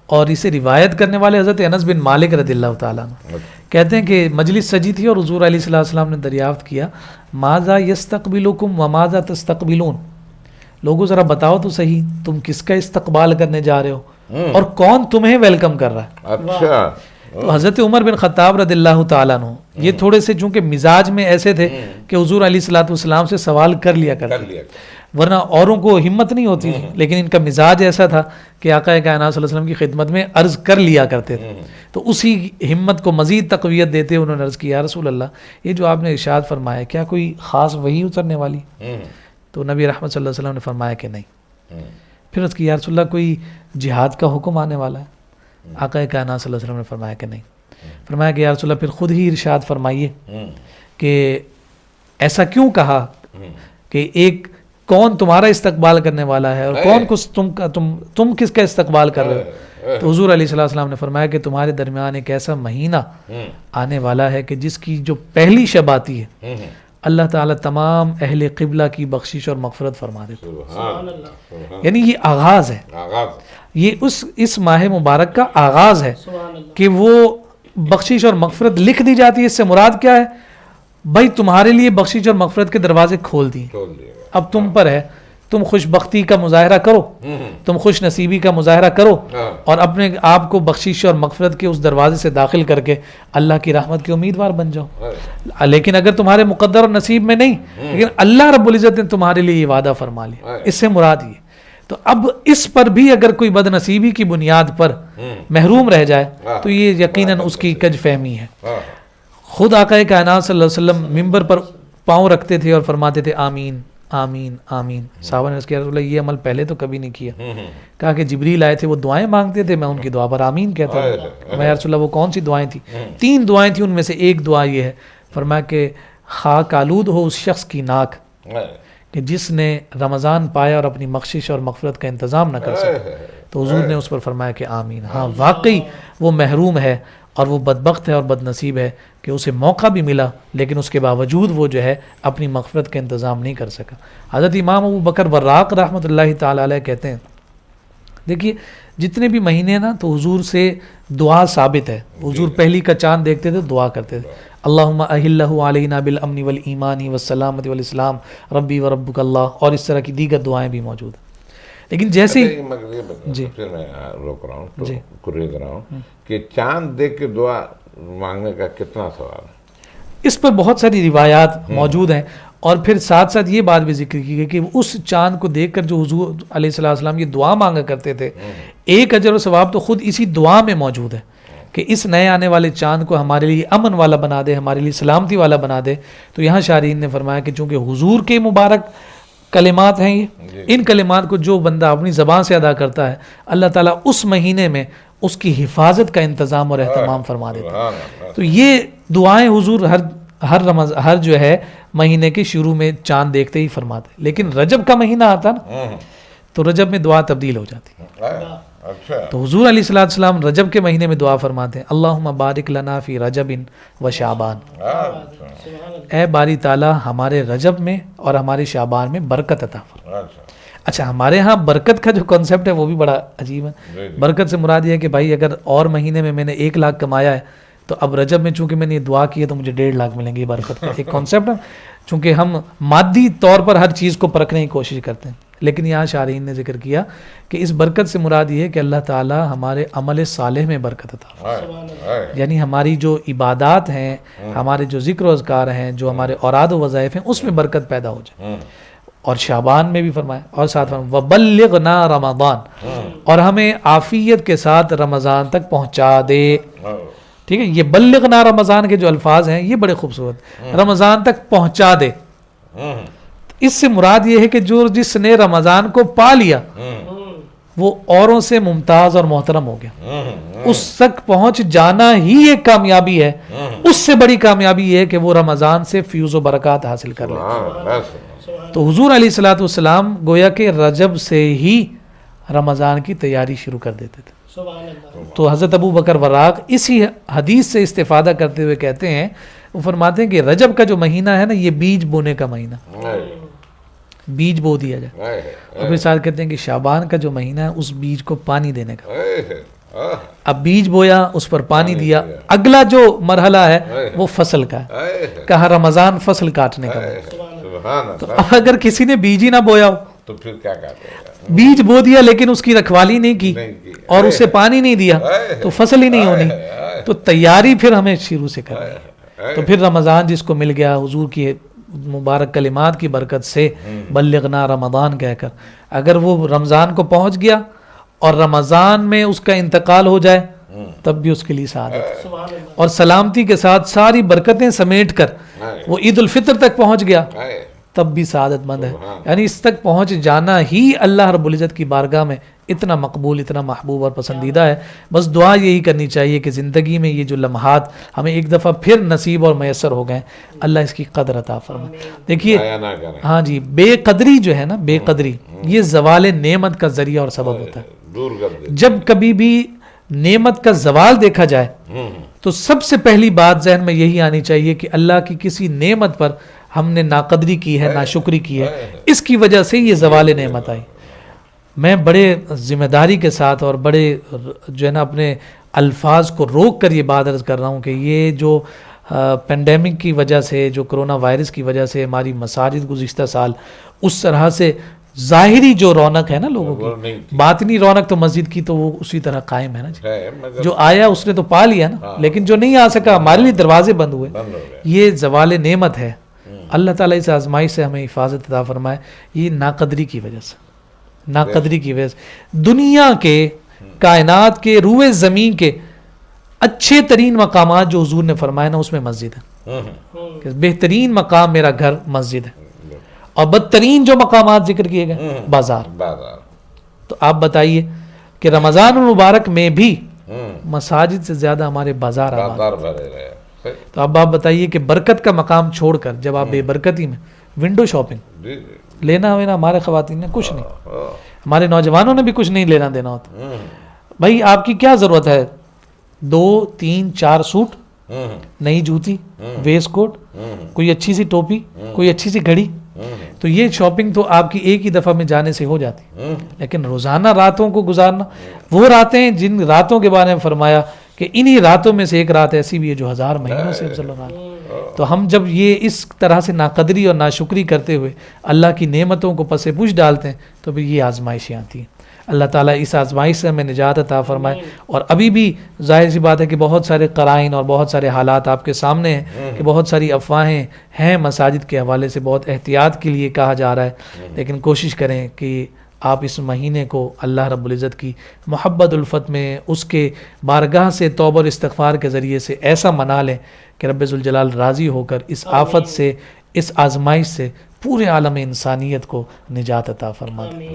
S2: اور اسے روایت کرنے والے حضرت انس بن مالک رضی اللہ تعالیٰ عنہ کہتے ہیں کہ مجلس سجی تھی اور حضور علیہ السلام نے دریافت کیا ماذا یستقبلکم وماذا تستقبلون، لوگوں ذرا بتاؤ تو صحیح تم کس کا استقبال کرنے جا رہے ہو اور کون تمہیں ویلکم کر رہا ہے.
S1: اچھا.
S2: تو حضرت عمر بن خطاب رضی اللہ تعالیٰ عنہ یہ تھوڑے سے چونکہ مزاج میں ایسے تھے کہ حضور علیہ السلام سے سوال کر لیا کرتے، ورنہ اوروں کو ہمت نہیں ہوتی تھی، لیکن ان کا مزاج ایسا تھا کہ آقا کائنات صلی اللہ علیہ وسلم کی خدمت میں عرض کر لیا کرتے تھے. تو اسی ہمت کو مزید تقویت دیتے انہوں نے عرض کیا یا رسول اللہ یہ جو آپ نے ارشاد فرمایا کیا کوئی خاص وحی اترنے والی؟ تو نبی رحمت صلی اللہ علیہ وسلم نے فرمایا کہ نہیں. پھر عرض کی یا رسول اللہ کوئی جہاد کا حکم آنے والا ہے؟ آقا کائنات صلی اللہ علیہ وسلم نے فرمایا کہ نہیں. فرمایا کہ یا رسول اللہ پھر خود ہی ارشاد فرمائیے کہ ایسا کیوں کہا کہ ایک کون تمہارا استقبال کرنے والا ہے اور کون کو تم کس کا استقبال کر رہے ہو؟ تو حضور علیہ السلام نے فرمایا کہ تمہارے درمیان ایک ایسا مہینہ آنے والا ہے کہ جس کی جو پہلی شب آتی ہے اللہ تعالیٰ تمام اہل قبلہ کی بخشش اور مغفرت فرما دیتا. یعنی یہ آغاز ہے، یہ اس ماہ مبارک کا آغاز ہے کہ وہ بخشش اور مغفرت لکھ دی جاتی ہے. اس سے مراد کیا ہے؟ بھائی تمہارے لیے بخشش اور مغفرت کے دروازے کھول دیے، اب تم پر ہے تم خوش بختی کا مظاہرہ کرو، تم خوش نصیبی کا مظاہرہ کرو اور اپنے آپ کو بخشش اور مغفرت کے اس دروازے سے داخل کر کے اللہ کی رحمت کے امیدوار بن جاؤ۔ لیکن اگر تمہارے مقدر اور نصیب میں نہیں، لیکن اللہ رب العزت نے تمہارے لیے یہ وعدہ فرما لیا، اس سے مراد یہ۔ تو اب اس پر بھی اگر کوئی بد نصیبی کی بنیاد پر محروم رہ جائے تو یہ یقیناً اس کی کج فہمی ہے۔ خود آقا کائنات صلی اللہ علیہ وسلم ممبر پر پاؤں رکھتے تھے اور فرماتے تھے آمین آمین آمین۔ صحابہ نے اس کے رسول اللہ یہ عمل پہلے تو کبھی نہیں کیا۔ کہا کہ جبریل آئے تھے، وہ دعائیں مانگتے تھے، میں ان کی دعا پر آمین کہتا تھا۔ میں رسول اللہ وہ کون سی دعائیں تھیں؟ 3 دعائیں تھیں، ان میں سے ایک دعا یہ ہے، فرمایا کہ خاک آلود ہو اس شخص کی ناک کہ جس نے رمضان پایا اور اپنی بخشش اور مغفرت کا انتظام نہ کر سکا۔ تو حضور نے اس پر فرمایا کہ آمین۔ ہاں واقعی وہ محروم ہے اور وہ بدبخت ہے اور بد نصیب ہے کہ اسے موقع بھی ملا لیکن اس کے باوجود وہ جو ہے اپنی مغفرت کا انتظام نہیں کر سکا۔ حضرت امام ابو بکر وراق رحمۃ اللہ تعالی علیہ کہتے ہیں، دیکھیے جتنے بھی مہینے ہیں نا تو حضور سے دعا ثابت ہے۔ حضور پہلی کا چاند دیکھتے تھے دعا کرتے تھے، اللہم اہلہ علینا بالامن والایمان والسلامت والاسلام ربی وربک اللہ، اور اس طرح کی دیگر دعائیں بھی موجود ہیں۔ لیکن جیسے
S1: جی پھر میں روک رہا ہوں تو کریز رہا ہوں کہ چاند دیکھ کے دعا مانگنے کا کتنا سوال ہے؟
S2: اس پر بہت ساری روایات موجود ہیں، اور پھر ساتھ ساتھ یہ بات بھی ذکر کی گئی کہ اس چاند کو دیکھ کر جو حضور علیہ السلام یہ دعا مانگا کرتے تھے، ایک اجر و ثواب تو خود اسی دعا میں موجود ہے کہ اس نئے آنے والے چاند کو ہمارے لیے امن والا بنا دے، ہمارے لیے سلامتی والا بنا دے۔ تو یہاں شارحین نے فرمایا کہ چونکہ حضور کے مبارک کلمات ہیں یہ، ان کلمات کو جو بندہ اپنی زبان سے ادا کرتا ہے اللہ تعالیٰ اس مہینے میں اس کی حفاظت کا انتظام اور اہتمام فرما دیتا ہے۔ تو یہ دعائیں حضور ہر جو ہے مہینے کے شروع میں چاند دیکھتے ہی فرماتے۔ لیکن رجب کا مہینہ آتا نا تو رجب میں دعا تبدیل ہو جاتی ہے۔ تو حضور علیہ السلام رجب کے مہینے میں دعا فرماتے ہیں، اللہم بارک لنا فی رجب و شعبان، اے باری تعالیٰ ہمارے رجب میں اور ہمارے شعبان میں برکت عطا فرما۔ اچھا، ہمارے ہاں برکت کا جو کانسیپٹ ہے وہ بھی بڑا عجیب ہے۔ برکت سے مراد یہ ہے کہ بھائی اگر اور مہینے میں نے 1 لاکھ کمایا ہے تو اب رجب میں چونکہ میں نے یہ دعا کی ہے تو مجھے 1.5 لاکھ ملیں گے، یہ برکت کا ایک کانسیپٹ ہے۔ چونکہ ہم مادی طور پر ہر چیز کو پرکھنے کی کوشش کرتے ہیں، لیکن یہاں شارحین نے ذکر کیا کہ اس برکت سے مراد یہ ہے کہ اللہ تعالیٰ ہمارے عمل صالح میں برکت عطا فرمائے، یعنی ہماری جو عبادات ہیں، ہمارے جو ذکر و اذکار ہیں، جو ہمارے اوراد و وظائف ہیں، اس میں برکت پیدا ہو جائے۔ اور شعبان میں بھی فرمایا، اور ساتھ فرمایا وَبَلِّغْنَا رمضان، اور ہمیں عافیت کے ساتھ رمضان تک پہنچا دے۔ ٹھیک ہے، یہ بلغنا رمضان کے جو الفاظ ہیں یہ بڑے خوبصورت، رمضان تک پہنچا دے۔ اس سے مراد یہ ہے کہ جس نے رمضان کو پا لیا وہ اوروں سے ممتاز اور محترم ہو گیا، اس تک پہنچ جانا ہی ایک کامیابی ہے۔ اس سے بڑی کامیابی یہ ہے کہ وہ رمضان سے فیوز و برکات حاصل کر لے۔ تو حضور علیہ الصلوۃ والسلام گویا کہ رجب سے ہی رمضان کی تیاری شروع کر دیتے تھے۔ تو حضرت ابو بکر وراق اسی حدیث سے استفادہ کرتے ہوئے کہتے ہیں، وہ فرماتے ہیں کہ رجب کا جو مہینہ ہے نا یہ بیج بونے کا مہینہ، بیج بو دیا جائے، اور پھر ساتھ کہتے ہیں کہ شعبان کا جو مہینہ ہے اس بیج کو پانی دینے کا۔ اب بیج بویا، اس پر پانی دیا، اگلا جو مرحلہ ہے وہ فصل کا ہے، کہا رمضان فصل کاٹنے کا ہے۔ تو اب اگر کسی نے بیج ہی نہ بویا ہو
S1: تو پھر کیا کہتے ہیں؟
S2: بیج بو دیا لیکن اس کی رکھوالی نہیں کی اور اسے پانی نہیں دیا تو فصل ہی نہیں ہونی۔ تو تیاری پھر ہمیں شروع سے کرنی ہے۔ تو پھر رمضان جس کو مل گیا حضور کی مبارک کلمات کی برکت سے بلغنا رمضان کہہ کر، اگر وہ رمضان کو پہنچ گیا اور رمضان میں اس کا انتقال ہو جائے تب بھی اس کے لیے سعادت، اور سلامتی کے ساتھ ساری برکتیں سمیٹ کر وہ عید الفطر تک پہنچ گیا تب بھی سعادت مند ہے۔ یعنی اس تک پہنچ جانا ہی اللہ رب العزت کی بارگاہ میں اتنا مقبول، اتنا محبوب اور پسندیدہ ہے۔ بس دعا یہی کرنی چاہیے کہ زندگی میں یہ جو لمحات ہمیں ایک دفعہ پھر نصیب اور میسر ہو گئے، اللہ اس کی قدر عطا فرمائے۔ دیکھیے ہاں جی، بے قدری جو ہے نا، بے قدری یہ زوال نعمت کا ذریعہ اور سبب ہوتا ہے۔ جب کبھی بھی نعمت کا زوال دیکھا جائے تو سب سے پہلی بات ذہن میں یہی آنی چاہیے کہ اللہ کی کسی نعمت پر ہم نے ناقدری کی ہے، ناشکری کی ہے، اس کی وجہ سے یہ زوال نعمت آئی۔ میں بڑے ذمہ داری کے ساتھ اور بڑے جو ہے نا اپنے الفاظ کو روک کر یہ بات عرض کر رہا ہوں کہ یہ جو پینڈیمک کی وجہ سے، جو کرونا وائرس کی وجہ سے ہماری مساجد گزشتہ سال اس طرح سے ظاہری جو رونق ہے نا لوگوں
S1: وہ
S2: کی،
S1: نہیں
S2: باطنی رونق تو مسجد کی تو وہ اسی طرح قائم ہے نا جی.
S1: ہے مگر
S2: جو آیا اس نے تو پا لیا نا، لیکن جو نہیں آ سکا ہمارے لیے دروازے بند ہوئے.
S1: بند ہو گیا.
S2: یہ زوال نعمت ہے. اللہ تعالیٰ اس آزمائش سے ہمیں حفاظت عطا فرمائے. یہ ناقدری کی وجہ سے، ناقدری کی وجہ سے دنیا کے، کائنات کے، روئے زمین کے اچھے ترین مقامات جو حضور نے فرمائے نا اس میں مسجد ہے. کہ بہترین مقام میرا گھر مسجد ہے، اور بدترین جو مقامات ذکر کیے گئے بازار. تو آپ بتائیے کہ رمضان المبارک میں بھی مساجد سے زیادہ ہمارے بازار آباد.
S1: بھرے رہے.
S2: تو اب آپ بتائیے کہ برکت کا مقام چھوڑ کر جب آپ بے برکتی میں ونڈو شاپنگ
S1: جی
S2: لینا ہونا، ہمارے خواتین نے کچھ نہیں، ہمارے نوجوانوں نے بھی کچھ نہیں لینا دینا ہوتا. بھائی آپ کی کیا ضرورت ہے 2 3 4 سوٹ، نئی جوتی، ویسٹ کوٹ، کوئی اچھی سی ٹوپی، کوئی اچھی سی گھڑی. تو یہ شاپنگ تو آپ کی ایک ہی دفعہ میں جانے سے ہو جاتی. لیکن روزانہ راتوں کو گزارنا، وہ راتیں جن راتوں کے بارے میں فرمایا کہ انہی راتوں میں سے ایک رات ایسی بھی ہے جو 1000 مہینوں سے افضل رات. تو ہم جب یہ اس طرح سے ناقدری اور ناشکری کرتے ہوئے اللہ کی نعمتوں کو پس پوچھ ڈالتے ہیں تو پھر یہ آزمائشیں آتی ہیں. اللہ تعالیٰ اس آزمائش سے ہمیں نجات عطا فرمائے. اور ابھی بھی ظاہر سی بات ہے کہ بہت سارے قرائن اور بہت سارے حالات آپ کے سامنے ہیں کہ بہت ساری افواہیں ہیں مساجد کے حوالے سے، بہت احتیاط کے لیے کہا جا رہا ہے. لیکن کوشش کریں کہ آپ اس مہینے کو اللہ رب العزت کی محبت الفت میں اس کے بارگاہ سے توبہ اور استغفار کے ذریعے سے ایسا منا لیں کہ رب ذوالجلال راضی ہو کر اس آفت سے، اس آزمائش سے پورے عالم انسانیت کو نجات عطا فرما دے.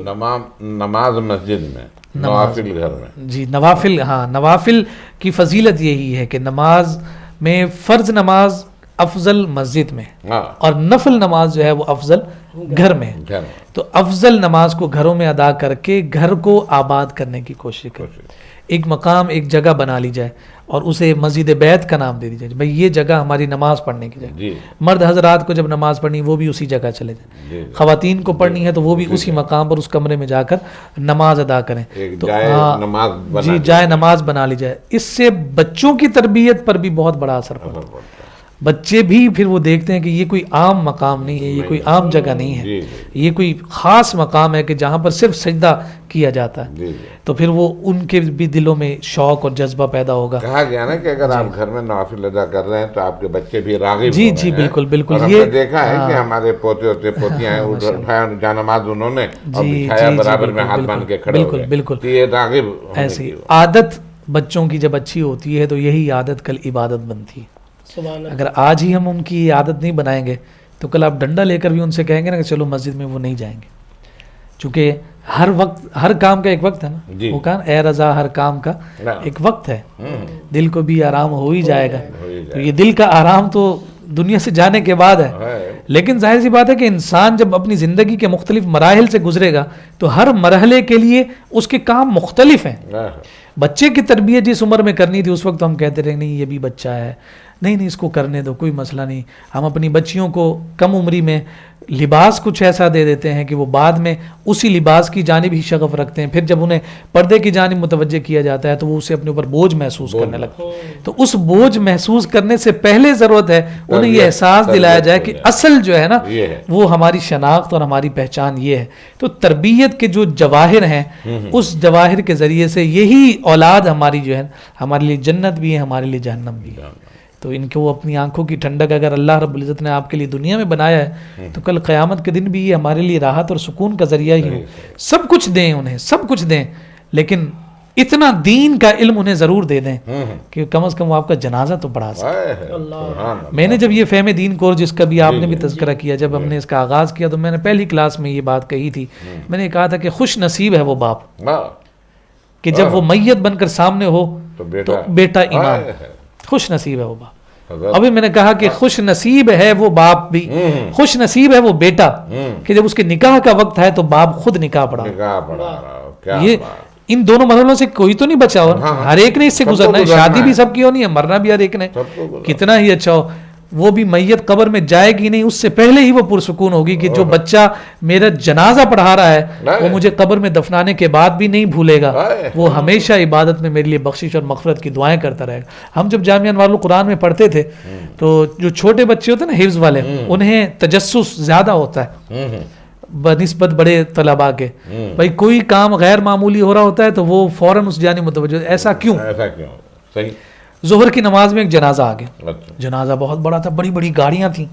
S1: نماز مسجد میں، نوافل گھر میں.
S2: جی نوافل، ہاں نوافل کی فضیلت یہی ہے کہ نماز میں فرض نماز افضل مسجد میں، اور نفل نماز جو ہے وہ افضل گھر میں. تو افضل نماز کو گھروں میں ادا کر کے گھر کو آباد کرنے کی کوشش کریں. ایک مقام، ایک جگہ بنا لی جائے اور اسے مسجد بیت کا نام دے دی جائے. بھائی یہ جگہ ہماری نماز پڑھنے کی جگہ. مرد حضرات کو جب نماز پڑھنی وہ بھی اسی جگہ چلے جائیں، خواتین کو پڑھنی ہے تو وہ بھی اسی مقام پر اس کمرے میں جا کر نماز ادا کریں. تو جی جائے نماز بنا لی جائے. اس سے بچوں کی تربیت پر بھی بہت بڑا اثر پڑتا ہے. بچے بھی پھر وہ دیکھتے ہیں کہ یہ کوئی عام مقام نہیں ہے، یہ کوئی عام جگہ نہیں ہے، یہ کوئی خاص مقام ہے کہ جہاں پر صرف سجدہ کیا جاتا ہے. تو پھر وہ ان کے بھی دلوں میں شوق اور جذبہ پیدا ہوگا. کہا
S1: گیا نا کہ اگر آپ گھر میں نوافل ادا کر رہے ہیں تو آپ کے بچے بھی راغب
S2: جی جی بالکل بالکل.
S1: ہم نے دیکھا ہے کہ ہمارے پوتے ہوتے پوتیاں ہیں اٹھایا جانماز انہوں نے اور بچھایا برابر میں ہاتھ باندھ کے کھڑے ہو گئے. بالکل
S2: یہ راغب ایسی عادت بچوں کی جب اچھی ہوتی ہے تو یہی عادت کل عبادت بنتی ہے. اگر آج ہی ہم ان کی عادت نہیں بنائیں گے تو کل آپ ڈنڈا لے کر بھی ان سے کہیں گے نا کہ چلو مسجد میں، وہ نہیں جائیں گے. چونکہ ہر وقت، ہر کام کا ایک وقت ہے نا. وہ کہا اے رضا ہر کام کا ایک وقت ہے، دل کو بھی آرام ہو ہی جائے گا. تو یہ دل کا آرام تو دنیا سے جانے کے بعد ہے. لیکن ظاہر سی بات ہے کہ انسان جب اپنی زندگی کے مختلف مراحل سے گزرے گا تو ہر مرحلے کے لیے اس کے کام مختلف ہیں. بچے کی تربیت جس عمر میں کرنی تھی اس وقت ہم کہتے رہے نہیں یہ بھی بچہ ہے، نہیں اس کو کرنے دو، کوئی مسئلہ نہیں. ہم اپنی بچیوں کو کم عمری میں لباس کچھ ایسا دے دیتے ہیں کہ وہ بعد میں اسی لباس کی جانب ہی شغف رکھتے ہیں. پھر جب انہیں پردے کی جانب متوجہ کیا جاتا ہے تو وہ اسے اپنے اوپر بوجھ محسوس کرنے لگتے ہیں. تو اس بوجھ محسوس کرنے سے پہلے ضرورت ہے انہیں یہ احساس دلایا جائے کہ اصل جو ہے نا وہ ہماری شناخت اور ہماری پہچان یہ ہے. تو تربیت کے جو جواہر ہیں اس جواہر کے ذریعے سے یہی اولاد ہماری جو ہے ہمارے لیے جنت بھی ہے، ہمارے لیے جہنم بھی ہے. تو ان کو اپنی آنکھوں کی ٹھنڈک اگر اللہ رب العزت نے آپ کے لیے دنیا میں بنایا ہے تو کل قیامت کے دن بھی یہ ہمارے لیے راحت اور سکون کا ذریعہ ہی ہو. سب کچھ دیں انہیں، سب کچھ دیں، لیکن اتنا دین کا علم انہیں ضرور دے دیں کہ کم از کم وہ آپ کا جنازہ تو پڑھا سکے. میں نے جب یہ فہم دین کورس جس کا بھی آپ نے بھی تذکرہ کیا، جب ہم نے اس کا آغاز کیا تو میں نے پہلی کلاس میں یہ بات کہی تھی. میں نے کہا تھا کہ خوش نصیب ہے وہ باپ کہ جب وہ میت بن کر سامنے ہو تو بیٹا امام. خوش نصیب ہے وہ باپ. ابھی میں نے کہا کہ خوش نصیب ہے وہ باپ بھی، خوش نصیب ہے وہ بیٹا کہ جب اس کے نکاح کا وقت ہے تو باپ خود نکاح پڑھا. یہ ان دونوں مرحلوں سے کوئی تو نہیں بچا ہو، ہر ایک نے اس سے گزرنا ہے. شادی بھی سب کی ہونی ہے، مرنا بھی ہر ایک نے. کتنا ہی اچھا ہو وہ بھی میت قبر میں جائے گی نہیں، اس سے پہلے ہی وہ پرسکون ہوگی کہ جو بچہ میرا جنازہ پڑھا رہا ہے وہ مجھے قبر میں دفنانے کے بعد بھی نہیں بھولے گا، وہ ہمیشہ عبادت میں میرے لیے بخشش اور مغفرت کی دعائیں کرتا رہے گا. ہم جب جامعہ انوار القرآن میں پڑھتے تھے تو جو چھوٹے بچے ہوتے ہیں نا حفظ والے، انہیں تجسس زیادہ ہوتا ہے. بنسبت بڑے طلباء کے. بھائی کوئی کام غیر معمولی ہو رہا ہوتا ہے تو وہ فوراً اس جانب متوجہ. ایسا کیوں؟
S1: صحیح.
S2: ظہر کی نماز میں ایک جنازہ آ گیا. جنازہ بہت بڑا تھا, بڑی بڑی گاڑیاں تھیں.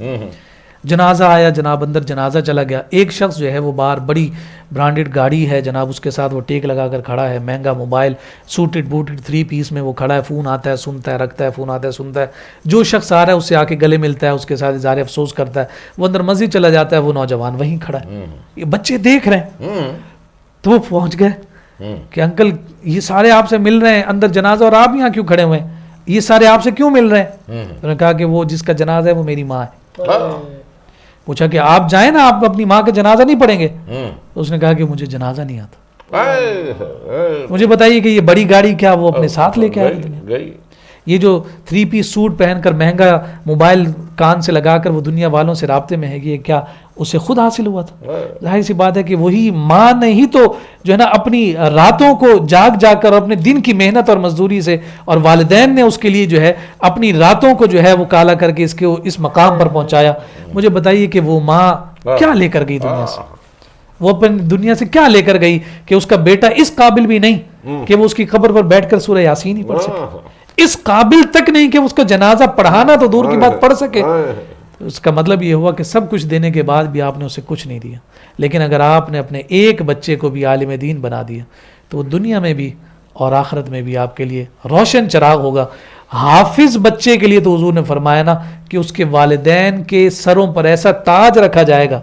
S2: جنازہ آیا جناب, اندر جنازہ چلا گیا. ایک شخص جو ہے وہ باہر بڑی برانڈڈ گاڑی ہے جناب, اس کے ساتھ وہ ٹیک لگا کر کھڑا ہے, مہنگا موبائل, سوٹڈ بوٹڈ 3 پیس میں وہ کھڑا ہے. فون آتا ہے سنتا ہے, رکھتا ہے, فون آتا ہے سنتا ہے. جو شخص آ رہا ہے اس سے آ کے گلے ملتا ہے, اس کے ساتھ اظہار افسوس کرتا ہے. وہ اندر مسجد چلا جاتا ہے, وہ نوجوان وہیں کھڑا ہے. یہ بچے دیکھ رہے ہیں تو وہ پہنچ گئے کہ انکل یہ سارے آپ سے مل رہے ہیں اندر جنازہ, اور آپ یہاں کیوں کھڑے ہوئے ہیں, یہ سارے آپ سے کیوں مل رہے ہیں؟ انہوں نے کہا کہ وہ جس کا جنازہ ہے وہ میری ماں ہے. پوچھا کہ آپ جائیں نا, آپ اپنی ماں کا جنازہ نہیں پڑھیں گے؟ اس نے کہا کہ مجھے جنازہ نہیں آتا. مجھے بتائیے کہ یہ بڑی گاڑی کیا وہ اپنے ساتھ لے کے آئے؟ یہ جو 3 پیس سوٹ پہن کر مہنگا موبائل کان سے لگا کر وہ دنیا والوں سے رابطے میں ہے, یہ کیا اسے خود حاصل ہوا تھا؟ ظاہر سی بات ہے کہ وہی ماں نے ہی تو جو ہے نا اپنی راتوں کو جاگ جاگ کر اپنے دن کی محنت اور مزدوری سے, اور والدین نے اس کے لیے جو ہے اپنی راتوں کو جو ہے وہ کالا کر کے اس مقام پر پہنچایا. مجھے بتائیے کہ وہ ماں کیا لے کر گئی دنیا سے, وہ اپنی دنیا سے کیا لے کر گئی کہ اس کا بیٹا اس قابل بھی نہیں کہ وہ اس کی قبر پر بیٹھ کر سورہ یاسین ہی پڑھ سکے, اس قابل تک نہیں کہ اس کا جنازہ پڑھانا تو دور کی بات پڑھ سکے. اس کا مطلب یہ ہوا کہ سب کچھ دینے کے بعد بھی آپ نے اسے کچھ نہیں دیا. لیکن اگر آپ نے اپنے ایک بچے کو بھی عالم دین بنا دیا تو وہ دنیا میں بھی اور آخرت میں بھی آپ کے لیے روشن چراغ ہوگا. حافظ بچے کے لیے تو حضور نے فرمایا نا کہ اس کے والدین کے سروں پر ایسا تاج رکھا جائے گا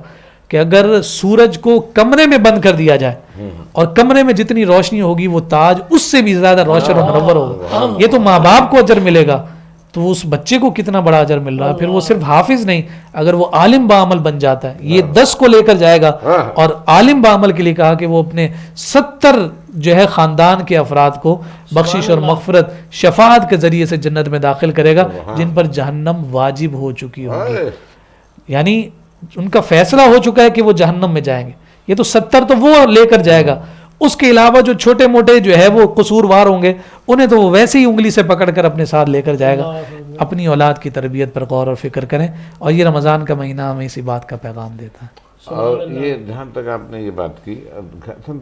S2: کہ اگر سورج کو کمرے میں بند کر دیا جائے اور کمرے میں جتنی روشنی ہوگی وہ تاج اس سے بھی زیادہ روشن اور منور ہوگا. یہ تو ماں باپ کو اجر ملے گا, تو اس بچے کو کتنا بڑا اجر مل رہا ہے. پھر وہ صرف حافظ نہیں, اگر وہ عالم بعمل بن جاتا ہے, یہ 10 کو لے کر جائے گا. اور عالم بعمل کے لیے کہا کہ وہ اپنے 70 جو ہے خاندان کے افراد کو بخشش اور مغفرت شفاعت کے ذریعے سے جنت میں داخل کرے گا جن پر جہنم واجب ہو چکی ہوگی. یعنی ان کا فیصلہ ہو چکا ہے کہ وہ جہنم میں جائیں گے. یہ تو 70 تو وہ لے کر جائے گا, اس کے علاوہ جو چھوٹے موٹے جو ہے وہ قصوروار ہوں گے انہیں تو وہ ویسے ہی انگلی سے پکڑ کر اپنے ساتھ لے کر جائے گا. اپنی اولاد کی تربیت پر غور اور فکر کریں, اور یہ رمضان کا مہینہ ہمیں اسی بات کا پیغام دیتا ہے.
S1: اور یہ جہاں تک آپ نے یہ بات کی,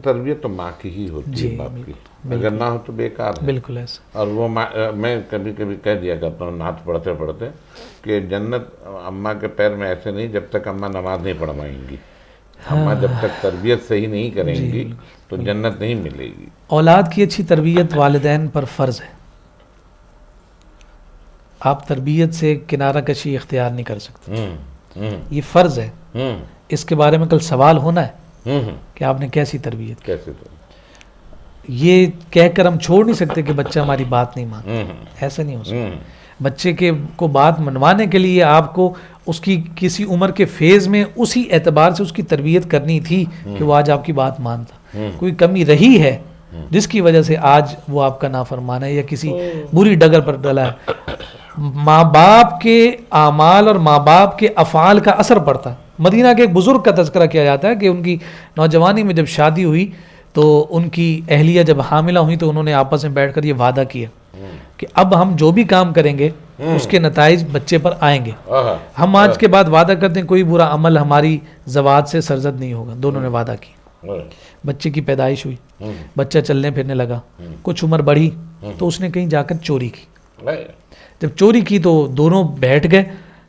S1: تربیت تو ماں کی ہی ہوتی ہے, باپ کی اگر نہ ہو تو بیکار ہے.
S2: بالکل ایسا.
S1: اور وہ میں کبھی کبھی کہہ دیا کرتا ہوں نعت پڑھتے پڑھتے کہ جنت اماں کے پیر میں ایسے نہیں جب تک اماں نماز نہیں پڑھوائیں گی. اماں جب تک تربیت صحیح نہیں کریں گی تو جنت نہیں ملے گی.
S2: اولاد کی اچھی تربیت والدین پر فرض ہے. آپ تربیت سے کنارہ کشی اختیار نہیں کر سکتے, یہ فرض ہے. اس کے بارے میں کل سوال ہونا ہے کہ آپ نے کیسی تربیت کی. یہ کہہ کر ہم چھوڑ نہیں سکتے کہ بچہ ہماری بات نہیں مانتا, ایسا نہیں ہو سکتا. بچے کو بات منوانے کے لیے آپ کو اس کی کسی عمر کے فیز میں اسی اعتبار سے اس کی تربیت کرنی تھی کہ وہ آج آپ کی بات مانتا. کوئی کمی رہی ہے جس کی وجہ سے آج وہ آپ کا نافرمان ہے یا کسی بری ڈگر پر ڈلا ہے. ماں باپ کے اعمال اور ماں باپ کے افعال کا اثر پڑتا ہے. مدینہ کے ایک بزرگ کا تذکرہ کیا جاتا ہے کہ ان کی نوجوانی میں جب شادی ہوئی تو ان کی اہلیہ جب حاملہ ہوئی تو انہوں نے آپس میں بیٹھ کر یہ وعدہ کیا کہ اب ہم جو بھی کام کریں گے اس کے نتائج بچے پر آئیں گے. ہم آج کے بعد وعدہ کرتے ہیں کوئی برا عمل ہماری زوات سے سرزد نہیں ہوگا. دونوں نے وعدہ کی. بچے کی پیدائش ہوئی, بچہ چلنے پھرنے لگا, کچھ عمر بڑھی تو اس نے کہیں جا کر چوری کی. جب چوری کی تو دونوں بیٹھ گئے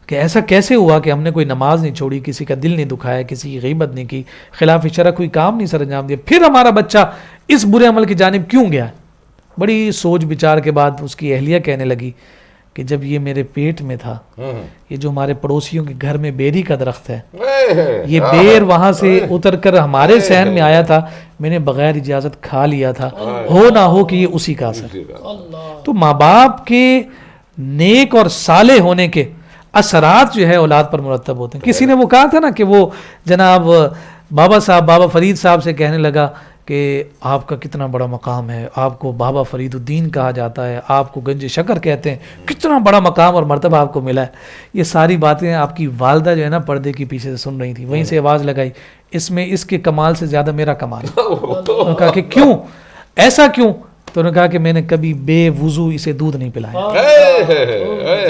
S2: کہ ایسا کیسے ہوا کہ ہم نے کوئی نماز نہیں چھوڑی, کسی کا دل نہیں دکھایا, کسی کی غیبت نہیں کی, خلاف شرع کوئی کام نہیں سر انجام دیا, پھر ہمارا بچہ اس برے عمل کی جانب کیوں گیا. بڑی سوچ بچار کے بعد اس کی اہلیہ کہنے لگی کہ جب یہ میرے پیٹ میں تھا, یہ جو ہمارے پڑوسیوں کے گھر میں بیری کا درخت ہے, یہ بیر وہاں سے اتر کر ہمارے صحن میں آیا تھا, میں نے بغیر اجازت کھا لیا تھا, ہو نہ ہو کہ یہ اسی کا اثر. تو ماں باپ کے نیک اور صالح ہونے کے اثرات جو ہے اولاد پر مرتب ہوتے ہیں. کسی نے وہ کہا تھا نا کہ وہ جناب بابا فرید صاحب سے کہنے لگا کہ آپ کا کتنا بڑا مقام ہے, آپ کو بابا فرید الدین کہا جاتا ہے, آپ کو گنج شکر کہتے ہیں, کتنا بڑا مقام اور مرتبہ آپ کو ملا ہے. یہ ساری باتیں آپ کی والدہ جو ہے نا پردے کی پیچھے سے سن رہی تھی. وہیں سے آواز لگائی, اس میں اس کے کمال سے زیادہ میرا کمال ہے. کہا کہ کیوں, ایسا کیوں؟ تو انہوں نے کہا کہ میں نے کبھی بے وضو اسے دودھ نہیں پلایا.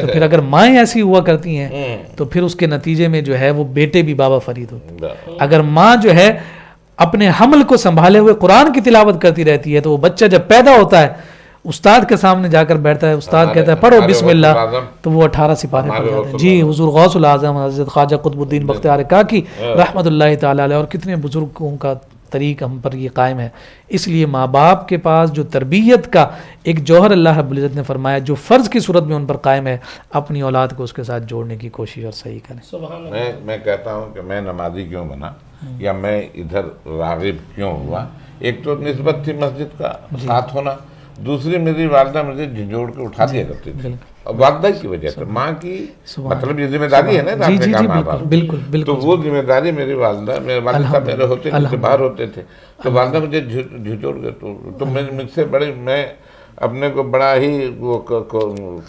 S2: تو پھر اگر مائیں ایسی ہوا کرتی ہیں تو پھر اس کے نتیجے میں جو ہے وہ بیٹے بھی بابا فرید ہوتے. اگر ماں جو ہے اپنے حمل کو سنبھالے ہوئے قرآن کی تلاوت کرتی رہتی ہے تو وہ بچہ جب پیدا ہوتا ہے استاد کے سامنے جا کر بیٹھتا ہے, استاد کہتا ہے پڑھو بسم اللہ, تو وہ 18 سپارے پڑھ جاتے ہیں. جی حضور غوث العظم حضرت خواجہ قطب الدین بختیار کاکی رحمۃ اللہ تعالی علیہ اور کتنے بزرگوں کا طریق ہم پر یہ قائم ہے. اس لیے ماں باپ کے پاس جو تربیت کا ایک جوہر اللہ رب العزت نے فرمایا جو فرض کی صورت میں ان پر قائم ہے, اپنی اولاد کو اس کے ساتھ جوڑنے کی کوشش اور صحیح کریں.
S1: میں کہتا ہوں کہ میں نمازی کیوں بنا یا میں ادھر راغب کیوں ہوا, ایک تو نسبت تھی مسجد کا ساتھ ہونا, دوسری میری والدہ مجھے جھنجھوڑ کے اٹھا دیا کرتی تھی, اور والدہ کی وجہ سے ماں کی مطلب یہ ذمہ داری ہے نا,
S2: بالکل
S1: تو وہ ذمہ داری میری والدہ, میرے والد صاحب میرے ہوتے تھے باہر ہوتے تھے, تو والدہ مجھے جھنجھوڑ کے تو مجھ سے بڑے میں اپنے کو بڑا ہی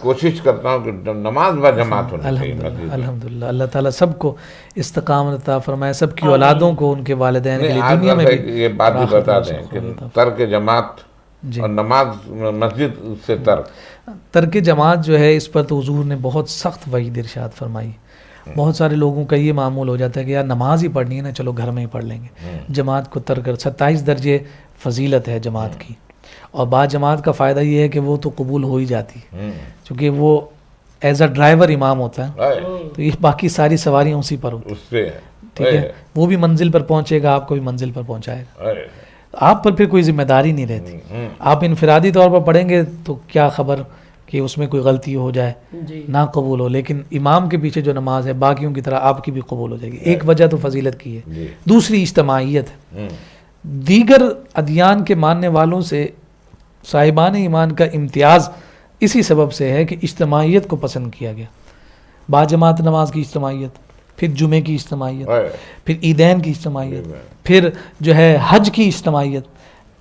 S1: کوشش کرتا ہوں کہ نماز با جماعت ہونی چاہیے.
S2: الحمدللہ اللہ تعالیٰ سب کو استقامت عطا فرمائے, سب کی اولادوں کو ان کے والدین کے لیے دنیا میں بھی.
S1: یہ بات بھی بتا دیں کہ ترک جماعت اور نماز مسجد سے
S2: ترک جماعت جو ہے اس پر تو حضور نے بہت سخت وعید ارشاد فرمائی. بہت سارے لوگوں کا یہ معمول ہو جاتا ہے کہ یار نماز ہی پڑھنی ہے نا, چلو گھر میں ہی پڑھ لیں گے. جماعت کو ترک کر 27 درجے فضیلت ہے جماعت کی, اور بعض جماعت کا فائدہ یہ ہے کہ وہ تو قبول ہو ہی جاتی ہے کیونکہ وہ ایز اے ڈرائیور امام ہوتا ہے, تو یہ باقی ساری سواریاں اسی پر ہوتی ہیں. ٹھیک ہے, وہ بھی منزل پر پہنچے گا, آپ کو بھی منزل پر پہنچائے گا, آپ پر پھر کوئی ذمہ داری نہیں رہتی. آپ انفرادی طور پر پڑھیں گے تو کیا خبر کہ اس میں کوئی غلطی ہو جائے نہ قبول ہو, لیکن امام کے پیچھے جو نماز ہے باقیوں کی طرح آپ کی بھی قبول ہو جائے گی. ایک وجہ تو فضیلت کی ہے, دوسری اجتماعیت ہے. دیگر ادیان کے ماننے والوں سے صاحبان ایمان کا امتیاز اسی سبب سے ہے کہ اجتماعیت کو پسند کیا گیا. باجماعت نماز کی اجتماعیت, پھر جمعے کی اجتماعیت, پھر عیدین کی اجتماعیت, پھر جو ہے حج کی اجتماعیت.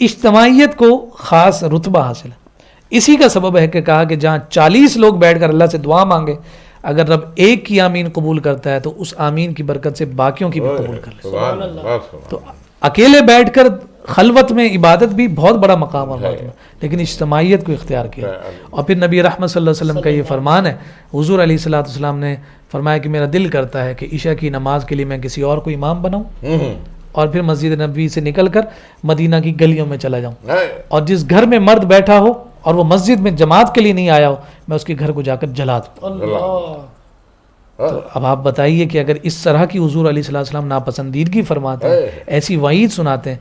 S2: اجتماعیت کو خاص رتبہ حاصل ہے. اسی کا سبب ہے کہ کہا کہ جہاں 40 لوگ بیٹھ کر اللہ سے دعا مانگے, اگر رب ایک کی آمین قبول کرتا ہے تو اس آمین کی برکت سے باقیوں کی بھی قبول کر لے. تو اکیلے بیٹھ کر خلوت میں عبادت بھی بہت بڑا مقام ہے, لیکن اجتماعیت کو اختیار کیا. اور پھر نبی رحمت صلی اللہ علیہ وسلم کا یہ فرمان ہے, حضور علیہ الصلوۃ والسلام نے فرمایا کہ میرا دل کرتا ہے کہ عشاء کی نماز کے لیے میں کسی اور کو امام بناؤں اور پھر مسجد نبوی سے نکل کر مدینہ کی گلیوں میں چلا جاؤں, اور جس گھر میں مرد بیٹھا ہو اور وہ مسجد میں جماعت کے لیے نہیں آیا ہو میں اس کے گھر کو جا کر جلا دوں. تو اب آپ بتائیے کہ اگر اس طرح کی حضور علیہ الصلوۃ والسلام ناپسندیدگی فرماتے ہیں, ایسی وعید سناتے ہیں,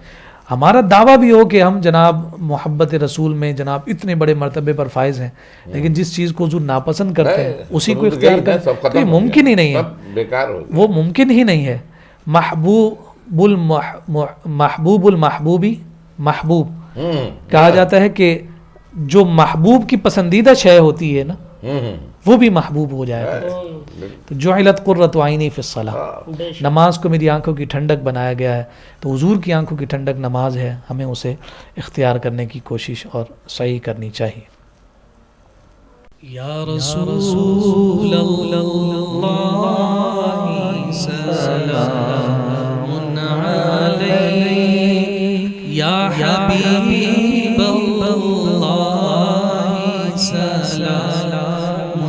S2: ہمارا دعویٰ بھی ہو کہ ہم جناب محبت رسول میں جناب اتنے بڑے مرتبے پر فائز ہیں, لیکن جس چیز کو حضور ناپسند کرتے ہیں اسی کو اختیار کریں تو یہ ممکن ہی نہیں ہے, وہ ممکن ہی نہیں ہے. محبوب المحبوبی محبوب کہا جاتا ہے کہ جو محبوب کی پسندیدہ شے ہوتی ہے نا وہ بھی محبوب ہو جائے گا. تو جعلت قرۃ عینی فی الصلاۃ, نماز کو میری آنکھوں کی ٹھنڈک بنایا گیا ہے. تو حضور کی آنکھوں کی ٹھنڈک نماز ہے, ہمیں اسے اختیار کرنے کی کوشش اور صحیح کرنی چاہیے.
S3: یا رسول اللہ سلام علیک, یا حبیب اللہ سلام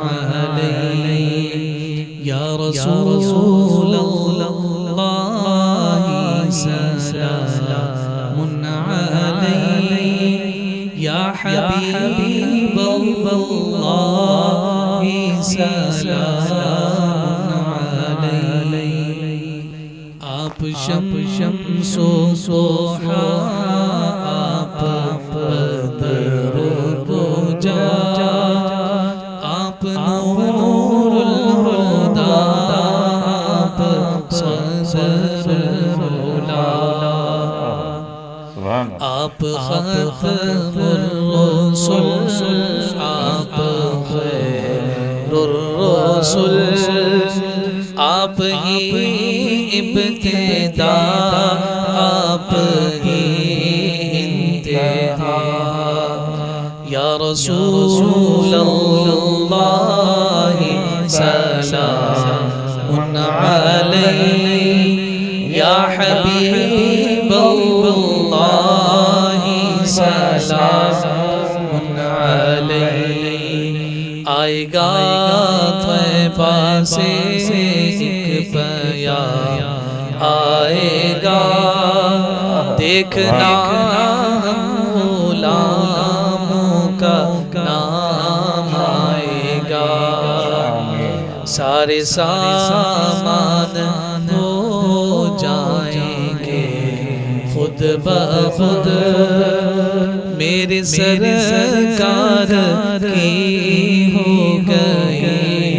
S3: علیک, یا رسول اللہ سلام علیک, یا حبیب اللہ سلام علیک. آپ شمس و ضحا, آپ بدر و جا, آپ نور الہدی, آپ صدر العلا, آپ خاتم الرسل, آپ خیر الرسل, آپ ہی ابتدا, آپ ہی انتہا. یا رسول اللہ سلام علیک, یا حبیب اللہ سلام
S2: علیہ آئے گا طیبہ سے ایک پیام آئے گا دیکھنا غلاموں کا نام آئے گا سارے سامان ہو جائیں گے خود بخود میرے سرکار کی ہو گئی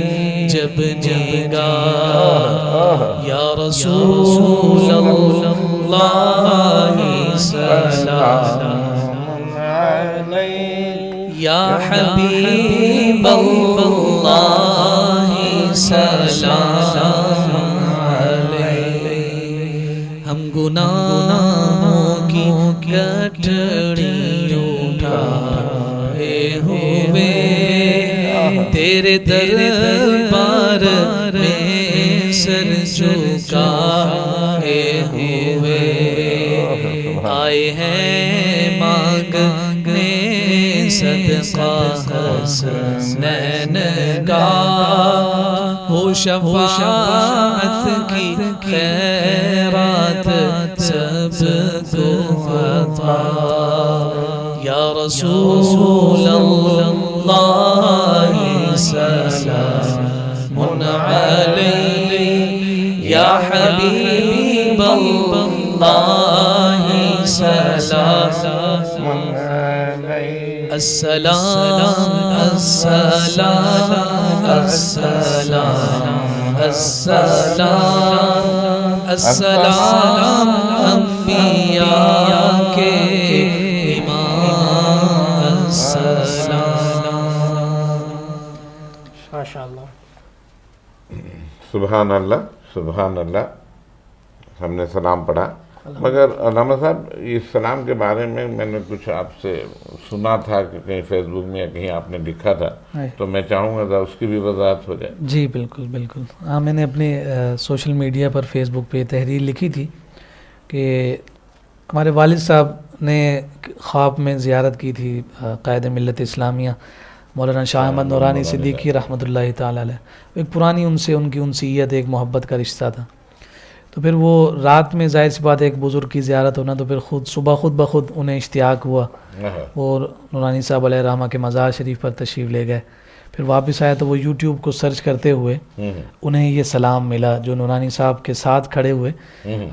S2: جب نگاہ یا رسول اللہ سلام علیک یا حبیب اللہ سلام علیک ہم گناہوں کی گٹھڑی اٹھائے ہوئے تیرے دربار میں سر جھکائے ہوئے آئے ہیں مانگنے صدقہ حسنین کا ہو شفاعت کی خیرات سب کو عطا یا رسول اللہ سلام علیک یا حبیب اللہ سلام علیک السلام السلام السلام السلام السلام انبیاء کے امام السلام
S3: ماشاءاللہ
S1: سبحان اللہ سبحان اللہ. ہم نے سلام پڑھا مگر علامہ صاحب اس سلام کے بارے میں نے کچھ آپ سے سنا تھا کہ کہیں فیس بک میں یا کہیں آپ نے لکھا تھا تو میں چاہوں گا اس کی بھی وضاحت ہو جائے.
S2: جی بالکل بالکل. ہاں میں نے اپنے سوشل میڈیا پر فیس بک پہ تحریر لکھی تھی کہ ہمارے والد صاحب نے خواب میں زیارت کی تھی قائد ملت اسلامیہ مولانا شاہ احمد نورانی صدیقی رحمۃ اللہ تعالیٰ علیہ. ایک پرانی ان سے ان کی انسیت ایک محبت کا رشتہ تھا. تو پھر وہ رات میں ظاہر سی بات ایک بزرگ کی زیارت ہونا تو پھر صبح خود بخود انہیں اشتیاق ہوا اور نورانی صاحب علیہ رحمہ کے مزار شریف پر تشریف لے گئے. پھر واپس آیا تو وہ یوٹیوب کو سرچ کرتے ہوئے انہیں یہ سلام ملا جو نورانی صاحب کے ساتھ کھڑے ہوئے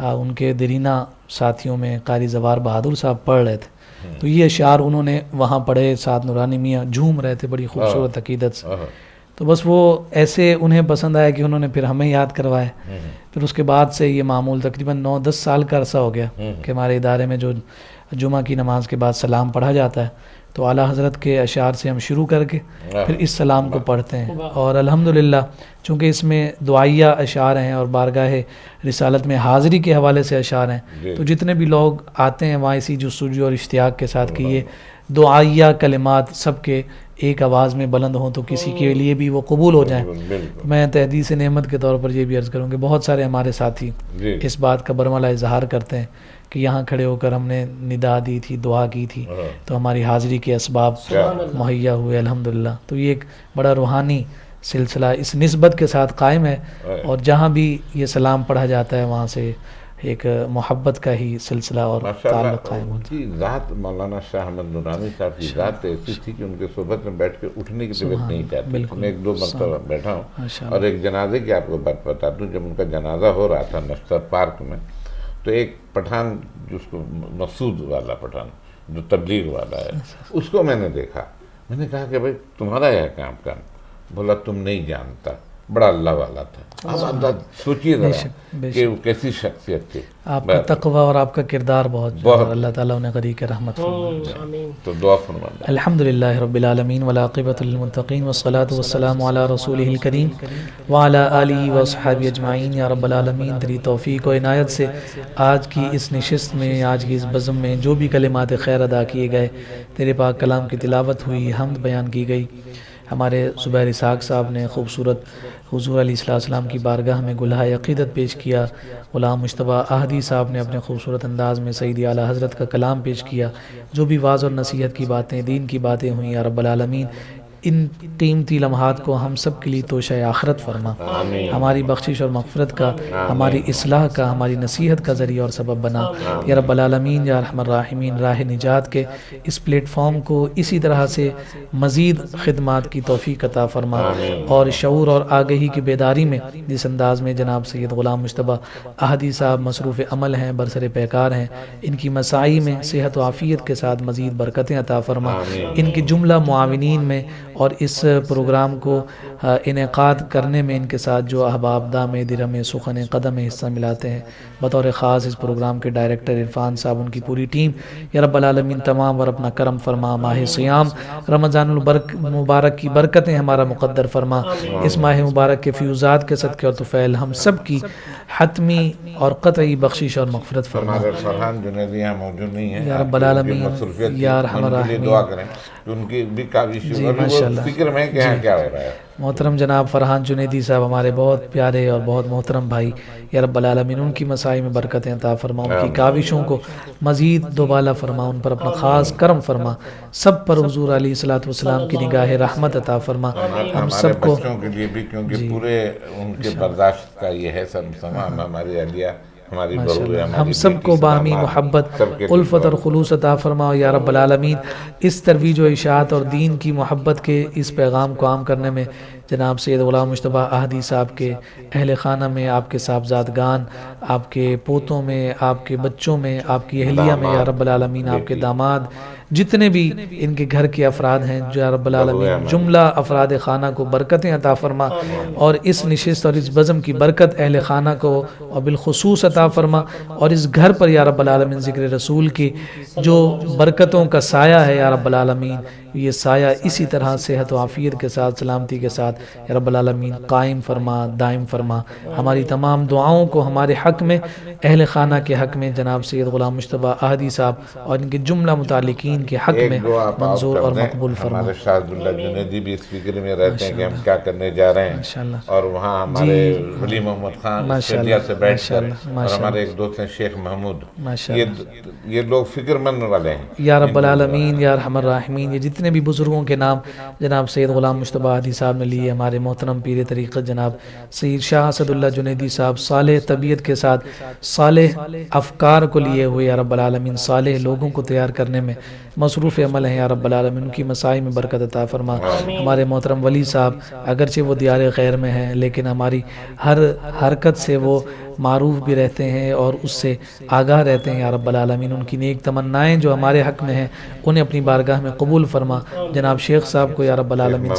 S2: ان کے دیرینہ ساتھیوں میں قاری زوار بہادر صاحب پڑھ رہے تھے. تو یہ اشعار انہوں نے وہاں پڑھے ساتھ نورانی میاں جھوم رہے تھے بڑی خوبصورت عقیدت سے. تو بس وہ ایسے انہیں پسند آیا کہ انہوں نے پھر ہمیں یاد کروائے. پھر اس کے بعد سے یہ معمول تقریباً 9-10 سال کا عرصہ ہو گیا کہ ہمارے ادارے میں جو جمعہ کی نماز کے بعد سلام پڑھا جاتا ہے تو اعلیٰ حضرت کے اشعار سے ہم شروع کر کے پھر اس سلام کو پڑھتے ہیں. اور الحمدللہ چونکہ اس میں دعائیہ اشعار ہیں اور بارگاہ رسالت میں حاضری کے حوالے سے اشعار ہیں تو جتنے بھی لوگ آتے ہیں وہاں اسی جستجو اور اشتیاق کے ساتھ کہ یہ دعائیہ کلمات سب کے ایک آواز میں بلند ہوں تو کسی کے لیے بھی وہ قبول ہو جائیں. میں تحدیث نعمت کے طور پر یہ بھی عرض کروں کہ بہت سارے ہمارے ساتھی اس بات کا برملا اظہار کرتے ہیں کہ یہاں کھڑے ہو کر ہم نے ندا دی تھی دعا کی تھی تو ہماری حاضری کے اسباب مہیا ہوئے الحمدللہ. تو یہ ایک بڑا روحانی سلسلہ اس نسبت کے ساتھ قائم ہے اور جہاں بھی یہ سلام پڑھا جاتا ہے وہاں سے ایک محبت کا ہی سلسلہ اور تعلق قائم ہوتا ہے.
S1: ذات مولانا شاہ احمد نورانی صاحب کی ذات ایسی تھی کہ ان کے صحبت میں بیٹھ کے اٹھنے کی طبیعت نہیں چاہتی. میں 1-2 مرتبہ بیٹھا ہوں اور ایک جنازے کی آپ کو بات بتاتا ہوں. جب ان کا جنازہ ہو رہا تھا نشتر پارک میں تو ایک پٹھان جس کو مسعود والا پٹھان جو تبلیغ والا ہے اس کو میں نے دیکھا. میں نے کہا کہ بھائی تمہارا یہ کام بولا تم نہیں جانتا. بڑا اللہ والا تھا. آپ سوچیے کہ وہ کیسی شخصیت تھی.
S2: آپ کا تقوی اور آپ کا کردار بہت اللہ تعالیٰ انہیں غریق رحمت فرمائے.
S1: تو دعا فرمائے.
S2: الحمدللہ رب العالمین والعاقبۃ للمتقین والصلاۃ والسلام علی رسولہ الکریم وعلی آلہ واصحابہ اجمعین. یا رب العالمین تیری توفیق و عنایت سے آج کی اس نشست میں آج کی اس بزم میں جو بھی کلمات خیر ادا کیے گئے تیرے پاک کلام کی تلاوت ہوئی حمد بیان کی گئی ہمارے زبیر اسحاق صاحب نے خوبصورت حضور علیہ السلام کی بارگاہ میں گلہائے عقیدت پیش کیا، غلام مجتبیٰ احدی صاحب نے اپنے خوبصورت انداز میں سیدی اعلیٰ حضرت کا کلام پیش کیا، جو بھی واعظ اور نصیحت کی باتیں، دین کی باتیں ہوئیں، یا رب العالمین ان قیمتی لمحات کو ہم سب کے لیے توشہ آخرت فرما، ہماری بخشش اور مغفرت کا، ہماری اصلاح کا، ہماری نصیحت کا ذریعہ اور سبب بنا، یا رب العالمین یا ارحم الراحمین۔ راہ نجات کے اس پلیٹ فارم کو اسی طرح سے مزید خدمات کی توفیق عطا فرما، اور شعور اور آگہی کی بیداری میں جس انداز میں جناب سید غلام مجتبیٰ احدی صاحب مصروف عمل ہیں، برسر پیکار ہیں، ان کی مساعی میں صحت و عافیت کے ساتھ مزید برکتیں عطا فرما، ان کی جملہ معاونین میں اور اس پروگرام کو انعقاد کرنے میں ان کے ساتھ جو احباب دام درم سخن قدم حصہ ملاتے ہیں، بطور خاص اس پروگرام کے ڈائریکٹر عرفان صاحب، ان کی پوری ٹیم، یا رب العالمین تمام اور اپنا کرم فرما۔ ماہ سیام رمضان المبارک کی برکتیں ہمارا مقدر فرما، اس ماہ مبارک کے فیوزات کے صدقے اور طفیل ہم سب کی حتمی اور قطعی بخشش اور مغفرت فرما۔
S1: ہمارے فرحان جنیدی یہاں موجود نہیں ہیں،
S2: یا رب العالمین یا ارحم
S1: ان کے لیے
S2: الراحمین،
S1: دعا کریں کہ ان کی بھی کافی
S2: جی
S1: شکر
S2: ماشاءاللہ،
S1: فکر میں کہ یہاں کیا ہو رہا ہے۔
S2: محترم جناب فرحان جنیدی صاحب ہمارے بہت پیارے اور بہت محترم بھائی، یا رب العالمین ان کی مساعی میں برکتیں عطا فرما، ان کی کاوشوں کو مزید دوبالا فرما، ان پر اپنا خاص کرم فرما، سب پر حضور علیہ السلام کی نگاہ رحمت عطا فرما، ہم
S1: ہمارے
S2: سب کو
S1: بچوں کے لیے بھی، کیونکہ پورے ان کے برداشت کا یہ ہے سب تمام، ہماری اہلیہ، ہماری بہو ہے،
S2: ہم سب کو باہمی محبت، الفت اور خلوص عطا فرما، یا رب العالمین اس ترویج و اشاعت اور دین کی محبت کے اس پیغام کو عام کرنے میں جناب سید غلام مجتبیٰ احدی صاحب کے اہل خانہ میں، آپ کے صاحبزادگان، آپ کے پوتوں میں، آپ کے بچوں میں، آپ کی اہلیہ میں، یا رب العالمین آپ کے داماد، جتنے بھی ان کے گھر کے افراد ہیں، جو یا رب العالمین جملہ افراد خانہ کو برکتیں عطا فرما، اور اس نشست اور اس بزم کی برکت اہل خانہ کو اور بالخصوص عطا فرما، اور اس گھر پر یا رب العالمین ذکر رسول کی جو برکتوں کا سایہ ہے یا رب العالمین، یہ سایہ اسی طرح صحت و عافیت کے ساتھ، سلامتی کے ساتھ یا رب العالمین قائم فرما، دائم فرما۔ ہماری تمام دعاؤں کو ہمارے حق میں، اہل خانہ کے حق میں، جناب سید غلام مجتبیٰ احدی صاحب اور ان کے جملہ متعلقین کے حق میں منظور اور مقبول فرما۔
S1: ہمارے شاہ عبداللہ جنیدی بھی اس فکر میں رہتے ہیں کہ ہم کیا کرنے جا رہے ہیں، اور وہاں ہمارے ولی محمد خان اسٹریلیا سے بیٹھ کر، اور ہمارے ایک دوست ہیں شیخ محمود، یہ لوگ فکر مند والے ہیں،
S2: یا رب العالمین یا ارحم الراحمین۔ یہ جتنے بھی بزرگوں کے نام جناب سید غلام مجتبیٰ احدی صاحب نے لیے، ہمارے محترم پیر طریقت جناب سید شاہ اسد اللہ جنیدی صاحب، صالح طبیعت کے ساتھ صالح افکار کو لیے ہوئے یا رب العالمین صالح لوگوں کو تیار کرنے میں مصروف عمل ہیں، یا رب العالمین ان کی مساعی میں برکت عطا فرما۔ ہمارے محترم ولی صاحب اگرچہ وہ دیار غیر میں ہیں، لیکن ہماری ہر حرکت سے وہ معروف بھی رہتے ہیں اور اس سے آگاہ رہتے ہیں، یا رب العالمین ان کی نیک تمنائیں جو ہمارے حق میں ہیں انہیں اپنی بارگاہ میں قبول فرما۔ جناب شیخ صاحب کو یا رب العالمین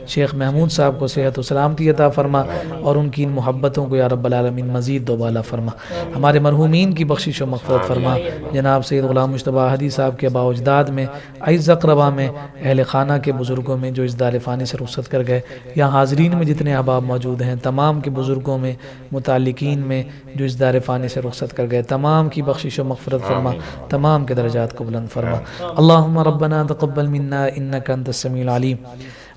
S2: شیخ محمود صاحب کو صحت و سلامتی عطا فرما، اور ان کی ان محبتوں کو یا رب العالمین مزید دوبالا فرما۔ ہمارے مرحومین کی بخشش و مغفرت فرما، جناب سید غلام مجتبیٰ احدی صاحب کے آباء و اجداد میں، اعز اقربا میں، اہل خانہ کے بزرگوں میں جو اس دار فانی سے رخصت کر گئے، یہاں حاضرین میں جتنے احباب موجود ہیں، تمام کے بزرگوں میں، متعلقین میں جو اس دار فانی سے رخصت کر گئے، تمام کی بخشش و مغفرت فرما، تمام کے درجات کو بلند فرما۔ اللہم ربنا تقبل منا انک انت السمیع العلیم،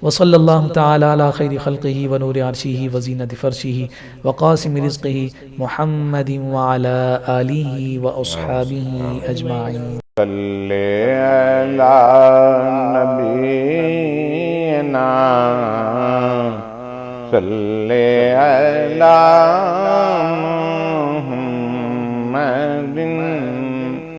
S2: وصلی اللہ تعالی علی خیر خلقہ ونور عرشہ وزینت فرشہ وقاسم رزقہ محمد وعلی آلہ واصحابہ اجمعین۔
S1: صلی علی نبینا، صلی علی